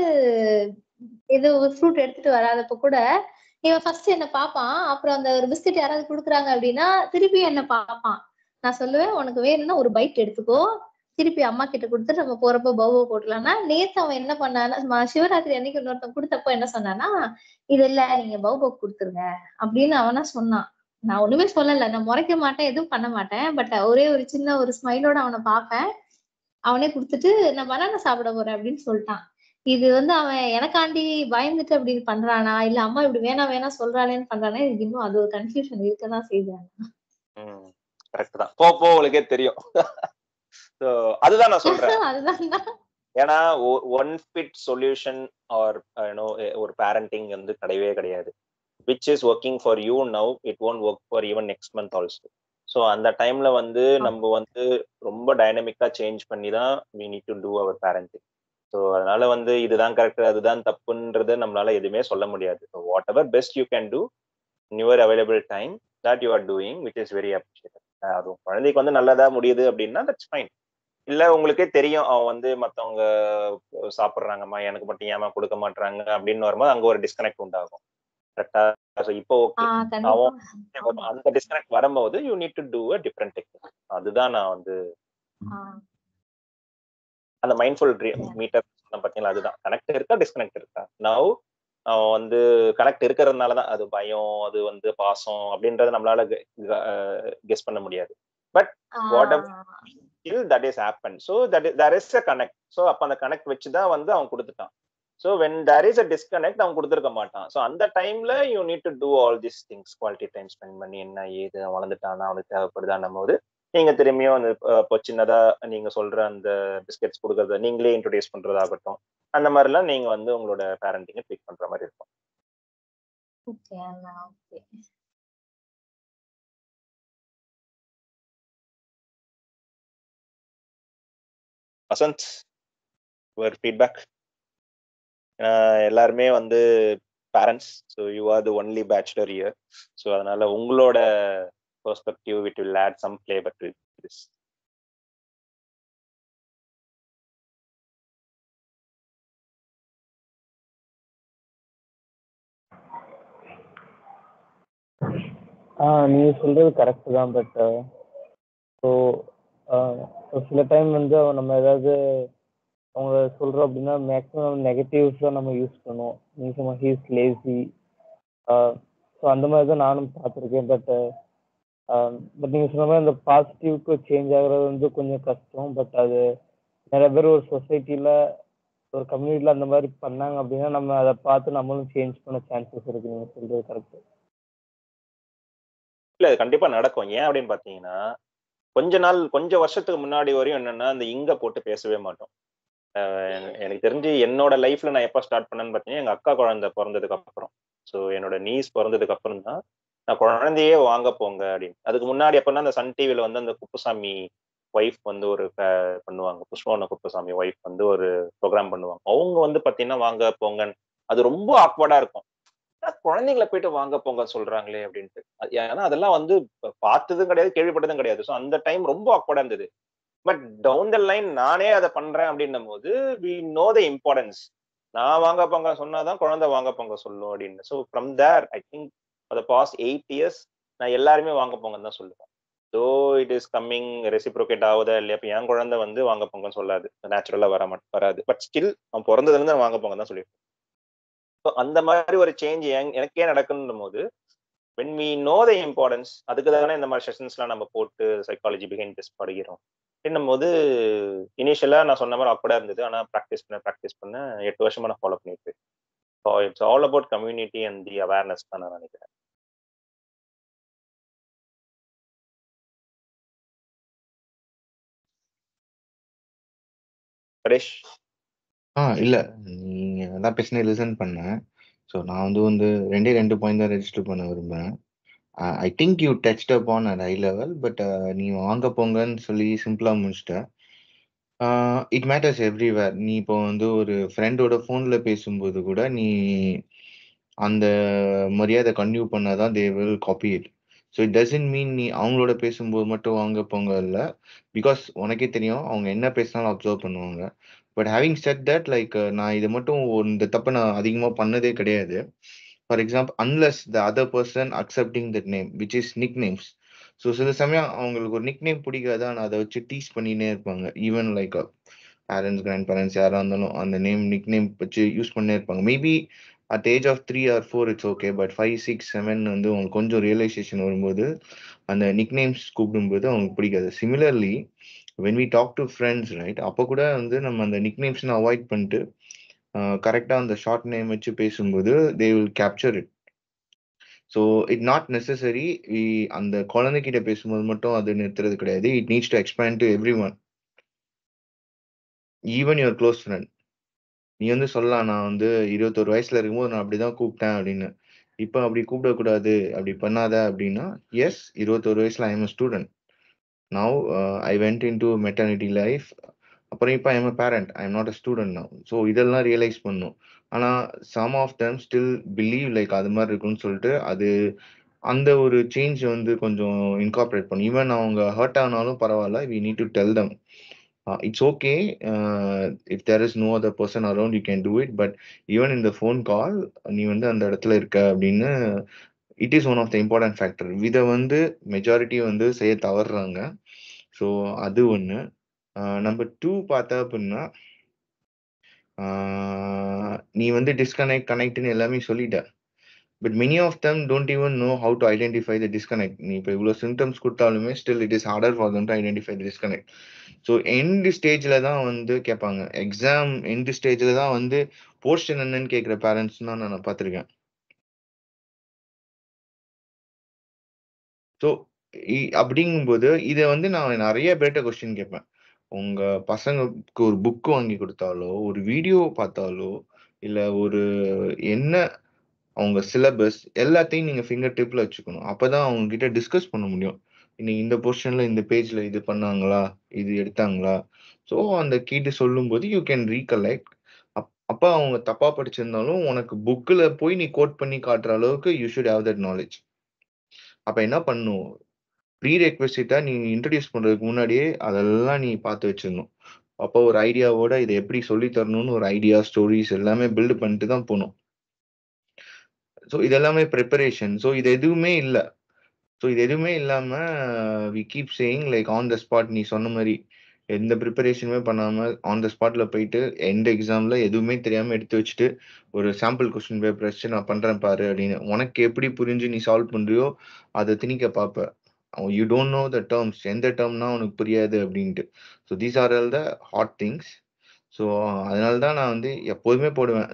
ஏதோ ஒரு ஃப்ரூட் எடுத்துட்டு வராதப்ப கூட இவன் ஃபர்ஸ்ட் என்ன பாப்பான். அப்புறம் அந்த ஒரு பிஸ்கெட் யாராவது குடுக்குறாங்க அப்படின்னா திருப்பி என்ன பாப்பான். நான் சொல்லுவேன் உனக்கு வேணும்னா ஒரு பைட் எடுத்துக்கோ, திருப்பி அம்மா கிட்ட கொடுத்துட்டு நம்ம போறப்போ பௌவ போட்டலாம்னா நேத்து அவன் என்ன பண்ணான்னா சிவராத்திரி அன்னைக்கு இன்னொருத்தன் கொடுத்தப்போ என்ன சொன்னான்னா இது இல்ல நீங்க பௌபோக்கு கொடுத்துருங்க அப்படின்னு அவனா சொன்னான். நான் ஒண்ணுமே சொல்லல, நான் முறைக்க மாட்டேன் எதுவும் பண்ண மாட்டேன். பட் ஒரே ஒரு சின்ன ஒரு ஸ்மைலோட அவனை பார்ப்பேன். அவனே குடுத்துட்டு நான் பனானா சாப்பிட போறேன் அப்படின்னு சொல்லிட்டான். இது வந்து அவன் எனக்காண்டி பயந்துட்டு அப்படி பண்றானா இல்ல அம்மா இப்படி வேணாம் சொல்றாளேன்னு பண்றானே எனக்கு இன்னும் அது ஒரு கன்ஃபியூஷன் இருக்கதான் செய்யுது. கரெக்ட் தான், போ உங்களுக்கே தெரியும். அதுதான் நான் சொல்றேன். அதுதான் ஏன்னா ஒன் ஃபிட் சொல்யூஷன் ஆர் ஒரு பேரண்டிங் வந்து கிடையவே கிடையாது. which is working for you now it won't work for even next month also. So அந்த டைம்ல வந்து நம்ம வந்து ரொம்ப டைனமிக்கா சேஞ்ச் பண்ணி தான் we need to do our parenting. So அதனால வந்து இதுதான் கரெக்ட் அதுதான் தப்புன்றது நம்மளால எதுவுமே சொல்ல முடியாது. What ever best you can two in your available time that you are doing which is very appreciated. அதுவும் குழந்தைக்கு வந்து நல்லதா முடியுது அப்படின்னா தட்ஸ் ஃபைன். இல்ல உங்களுக்கே தெரியும் அவன் வந்து மத்தவங்க சாப்பிடுறாங்கம்மா எனக்கு மட்டும் ஏமா கொடுக்க மாட்டாங்க அப்படின்னு வரும்போது அங்க ஒரு டிஸ்கனெக்ட் உண்டாகும். கரெக்டா? இப்போ ஓகே அவன் அந்த டிஸ்கனெக்ட் வரும்போது you need to do a different technique. அதுதான் நான் வந்து அந்த மைண்ட்ஃபுல் மீட்டர் பார்த்தீங்களா, அதுதான் கனெக்ட் இருக்கா டிஸ்கனெக்ட் இருக்கா. நவ் அவன் வந்து கனெக்ட் இருக்கிறதுனாலதான் அது பயம் அது வந்து பாசம் அப்படின்றத நம்மளால கெஸ் பண்ண முடியாது. But whatever that is happen, so that there is a connect. So அப்ப அந்த கனெக்ட் வச்சுதான் வந்து அவன் கொடுத்துட்டான். So when there is a disconnect அவன் கொடுத்துருக்க மாட்டான். ஸோ அந்த டைம்ல you need to do all this things, quality time spend பண்ணி என்ன ஏது வளர்ந்துட்டானா அவனுக்கு தேவைப்படுதான்னும் போது நீங்க திரும்பியும் அந்த இப்போ சின்னதா நீங்க சொல்ற அந்த பிஸ்கெட்ஸ் கொடுக்கறத நீங்களே இன்ட்ரோடியூஸ் பண்றதாகட்டும், அந்த மாதிரிலாம் நீங்க வந்து உங்களோட பேரண்டிங்கை ட்வீக் பண்ற மாதிரி இருக்கும். ஓகே அண்ணா. ஓகே. வசந்த், ஒரு ஃபீட்பேக். எல்லாருமே வந்து parents, so you are the only bachelor year. So அதனால உங்களோட perspective it will add some flavour to this. நீங்க சொல்றது கரெக்ட் தான். பட் ஸோ சில டைம் வந்து நம்ம ஏதாவது அவங்க சொல்றோம் அப்படின்னா மேக்ஸிமம் நெகட்டிவ்ஸ் தான் நம்ம யூஸ் பண்ணுவோம். நீங்க சொன்ன ஹீஸ் லேசி, ஸோ அந்த மாதிரி தான் நானும் பார்த்துருக்கேன். பட் நீங்க சொன்ன மாதிரி இந்த பாசிட்டிவ்க்கு சேஞ்ச் ஆகுறது வந்து கொஞ்சம் கஷ்டம். பட் அது நிறைய பேர் ஒரு சொசைட்டில ஒரு கம்யூனிட்டில அந்த மாதிரி பண்ணாங்க அப்படின்னா நம்ம அதை பார்த்து நம்மளும் சேஞ்ச் பண்ண சான்சஸ் இருக்கு. நீங்க சொல்றது கரெக்ட். இல்ல, அது கண்டிப்பா நடக்கும். ஏன் அப்படின்னு பாத்தீங்கன்னா, கொஞ்சம் வருஷத்துக்கு முன்னாடி வரையும் என்னன்னா அந்த இங்க போட்டு பேசவே மாட்டோம். எனக்கு தெரிஞ்சு என்னோட லைஃப்ல நான் எப்ப ஸ்டார்ட் பண்ணேன்னு பாத்தீங்கன்னா எங்க அக்கா குழந்தை பிறந்ததுக்கு அப்புறம். ஸோ என்னோட நீஸ் பிறந்ததுக்கு அப்புறம் தான் நான் குழந்தையே வாங்க போங்க அப்படின்னு. அதுக்கு முன்னாடி எப்பன்னா அந்த சன் டிவில வந்து அந்த குப்புசாமி ஒய்ஃப் வந்து ஒரு பண்ணுவாங்க, புஷ்பவன குப்புசாமி ஒய்ஃப் வந்து ஒரு ப்ரோக்ராம் பண்ணுவாங்க. அவங்க வந்து பாத்தீங்கன்னா வாங்க போங்கன்னு அது ரொம்ப ஆக்வர்டா இருக்கும். குழந்தைங்களை போயிட்டு வாங்க போங்க சொல்றாங்களே அப்படின்ட்டு. ஏன்னா அதெல்லாம் வந்து பார்த்ததும் கிடையாது, கேள்விப்பட்டதும் கிடையாது. ஸோ அந்த டைம் ரொம்ப ஆக்வர்டா இருந்தது. பட் டவுன் த லைன் நானே அதை பண்றேன் அப்படின்னும் போது வி நோ த இம்பார்ட்டன்ஸ். நான் வாங்க போங்க சொன்னாதான் குழந்தை வாங்க போங்க சொல்லும் அப்படின்னு. So from there I think for the past 8 years நான் எல்லாருமே வாங்க போங்கன்னு தான் சொல்லுவேன். So it is coming reciprocate ஆகுதா இல்லையா? இப்போ என் குழந்தை வந்து வாங்க போங்கன்னு சொல்லாது, நேச்சுரலா வராது. பட் ஸ்டில் அவன் பிறந்ததுல இருந்து வாங்க போங்க தான் சொல்லியிருக்கேன். ஸோ அந்த மாதிரி ஒரு சேஞ்ச் எனக்கே நடக்குன்னும் போது when we know the importance, அதுக்கு தானே இந்த மாதிரி செஷன்ஸ்லாம் நம்ம போட்டு சைக்காலஜி பிஹைண்ட் திஸ் படிக்கிறோம். என்னும்போது இனிஷியலா நான் சொன்ன மாதிரி ஆக்வர்டா இருந்தது. ஆனா ப்ராக்டிஸ் பண்ண 8 வருஷமா நான் ஃபாலோ பண்ணிட்டு. So it's all about community and the awareness தான் நான் நினைக்கிறேன். சுரேஷ்? இல்ல, நீங்க எல்லாம் பேசினே லிசன் பண்ணேன். ஸோ நான் வந்து ரெண்டு பாயிண்ட் தான் ரெஜிஸ்டர் பண்ண விரும்புறேன். I think you touched upon at high level. But நீ வாங்க போங்கன்னு சொல்லி சிம்பிளா முடிச்சிட்ட. It matters everywhere. நீ இப்போ வந்து ஒரு ஃப்ரெண்டோட ஃபோன்ல பேசும்போது கூட நீ அந்த மரியாதை கன்டினியூ பண்ணாதான் they will copy it. So it doesn't mean நீ அவங்களோட பேசும்போது மட்டும் வாங்க போங்க இல்லை. பிகாஸ் உனக்கே தெரியும் அவங்க என்ன பேசினாலும் அப்சர்வ் பண்ணுவாங்க. But having said that, like நான் இது மட்டும் இந்த தப்பை நான் அதிகமாக பண்ணதே கிடையாது. For example, unless the other person accepting that name which is nicknames. So சில சமயம் அவங்களுக்கு ஒரு நிக் நேம் பிடிக்காது, ஆனால் அதை வச்சு டீஸ் பண்ணினே இருப்பாங்க. Even like parents, grandparents யாராக இருந்தாலும் அந்த நிக் நேம் வச்சு யூஸ் பண்ணே இருப்பாங்க. Maybe at age of 3 or 4 it's okay. But 5, 6, 7 வந்து அவங்களுக்கு கொஞ்சம் ரியலைசேஷன் வரும்போது அந்த நிக் நேம்ஸ் கூப்பிடும்போது அவங்களுக்கு பிடிக்காது. Similarly when we talk to friends, right, அப்போ கூட வந்து நம்ம அந்த நிக் நேம்ஸ் அவாய்ட் பண்ணிட்டு கரெக்டாக அந்த ஷார்ட் நேம் வச்சு பேசும்போது they will capture it. So it not necessary அந்த குழந்தைகிட்ட பேசும்போது மட்டும் அது நிறுத்துறது கிடையாது. It needs to expand to every one, even your close friend. நீ வந்து சொல்லலாம், நான் வந்து 21 வயசுல இருக்கும்போது நான் அப்படிதான் கூப்பிட்டேன் அப்படின்னு. இப்போ அப்படி கூப்பிடக்கூடாது, அப்படி பண்ணாத அப்படின்னா, எஸ், 21 வயசுல I am student. Now I went in to maternity life. அப்புறம் இப்போ I am parent, I am not a student now. So இதெல்லாம் ரியலைஸ் பண்ணும். ஆனால் some of them still believe like அது மாதிரி இருக்குன்னு சொல்லிட்டு அது அந்த ஒரு சேஞ்ச் வந்து கொஞ்சம் இன்கார்பரேட் பண்ணும். ஈவன் அவங்க ஹர்ட் ஆனாலும் பரவாயில்ல, we need to tell them it's okay, if there is no other person around you can do it, but even in the phone call நீ வந்து அந்த இடத்துல இருக்க அப்படின்னு it is one of the important factor. இதை வந்து majority வந்து செய்ய தவறுறாங்க. ஸோ அது ஒன்று. நம்பர் 2 பார்த்தா அப்படின்னா, நீ வந்து டிஸ்கனெக்ட் கனெக்ட்னு எல்லாமே சொல்லிட்ட. But many of them don't even know how to identify the disconnect. நீ இப்போ இவ்வளோ சிம்டம்ஸ் கொடுத்தாலுமே still it is harder for them to identify the disconnect. So end ஸ்டேஜில் தான் வந்து கேட்பாங்க. எக்ஸாம் எண்ட் ஸ்டேஜில் தான் வந்து போர்ஷன் என்னன்னு கேட்குற பேரண்ட்ஸ் தான் நான் பார்த்துருக்கேன். ஸோ அப்படிங்கும்போது இதை வந்து நான் நிறைய பேர்ட்ட கொஸ்டின் கேட்பேன். உங்க பசங்களுக்கு ஒரு புக் வாங்கி கொடுத்தாலோ, ஒரு வீடியோ பார்த்தாலோ, இல்ல ஒரு என்ன அவங்க சிலபஸ் எல்லாத்தையும் நீங்க ஃபிங்கர் டிப்ல வச்சுக்கணும். அப்பதான் அவங்க கிட்ட டிஸ்கஸ் பண்ண முடியும். இன்னைக்கு இந்த பொசிஷன்ல இந்த பேஜ்ல இது பண்ணாங்களா? இது எடுத்தாங்களா? ஸோ அந்த கீட்டு சொல்லும்போது யூ கேன் ரீகலெக்ட். அப்ப அவங்க தப்பா படிச்சிருந்தாலும் உனக்கு புக்ல போய் நீ கோட் பண்ணி காட்டுற அளவுக்கு you should have that knowledge. அப்ப என்ன பண்ணும்? ப்ரீ ரெக்வெஸ்ட்டா நீ இன்ட்ரடியூஸ் பண்றதுக்கு முன்னாடியே அதெல்லாம் நீ பார்த்து வச்சிடணும். அப்போ ஒரு ஐடியாவோட இதை எப்படி சொல்லி தரணும்னு ஒரு ஐடியா, ஸ்டோரிஸ் எல்லாமே பில்ட் பண்ணிட்டு தான் போகணும். ஸோ இது எல்லாமே ப்ரிப்பரேஷன். ஸோ இது எதுவுமே இல்லை. ஸோ இது எதுவுமே இல்லாம we keep saying like on the spot நீ சொன்ன மாதிரி எந்த ப்ரிப்பரேஷனுமே பண்ணாம ஆன் த ஸ்பாட்ல போயிட்டு எந்த எக்ஸாம்ல எதுவுமே தெரியாம எடுத்து வச்சுட்டு ஒரு சாம்பிள் கொஸ்டின் பேப்பர் வச்சு நான் பண்றேன் பாரு அப்படின்னு உனக்கு எப்படி புரிஞ்சு நீ சால்வ் பண்றியோ அதை திணிக்க பார்ப்ப. You don't know the terms, எந்த டேர்ம்னா உனக்கு புரியாது அப்படின்ட்டு. So these are all the hard things. ஸோ அதனால தான் நான் வந்து எப்போதுமே போடுவேன்,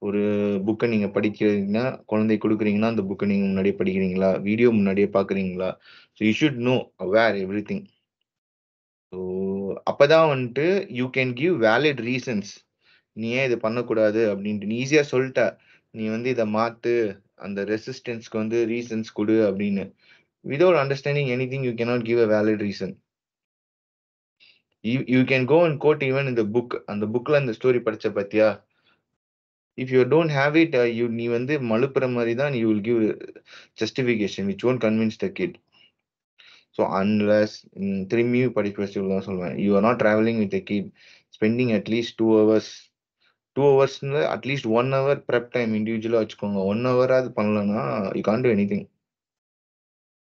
ஒரு புக்கை நீங்க படிக்கிறீங்கன்னா குழந்தை கொடுக்குறீங்கன்னா அந்த புக்கை நீங்க முன்னாடியே படிக்கிறீங்களா, வீடியோ முன்னாடியே பாக்குறீங்களா. So you should know aware every thing. So அப்பதான் வந்துட்டு you can give valid reasons. நீ ஏன் இது பண்ணக்கூடாது அப்படின்ட்டு நீ ஈஸியா சொல்லிட்ட, நீ வந்து இதை மாத்து, அந்த ரெசிஸ்டன்ஸ்க்கு வந்து ரீசன்ஸ் கொடு அப்படின்னு. Without understanding anything you cannot give a valid reason. You can go and quote even இந்த புக், அந்த புக்ல அந்த ஸ்டோரி படிச்ச பத்தியா, if you don't have it நீ வந்து மழுப்புற மாதிரி தான் you will give justification which won't convince the kid. So unless திரும்பியும் படிப்பு வச்சு தான் சொல்லுவேன், you are not traveling with a kid spending at least 2 hours at least 1 hour prep time இண்டிவிஜுவலா வச்சுக்கோங்க. 1 hour அது பண்ணலன்னா you can't do anything.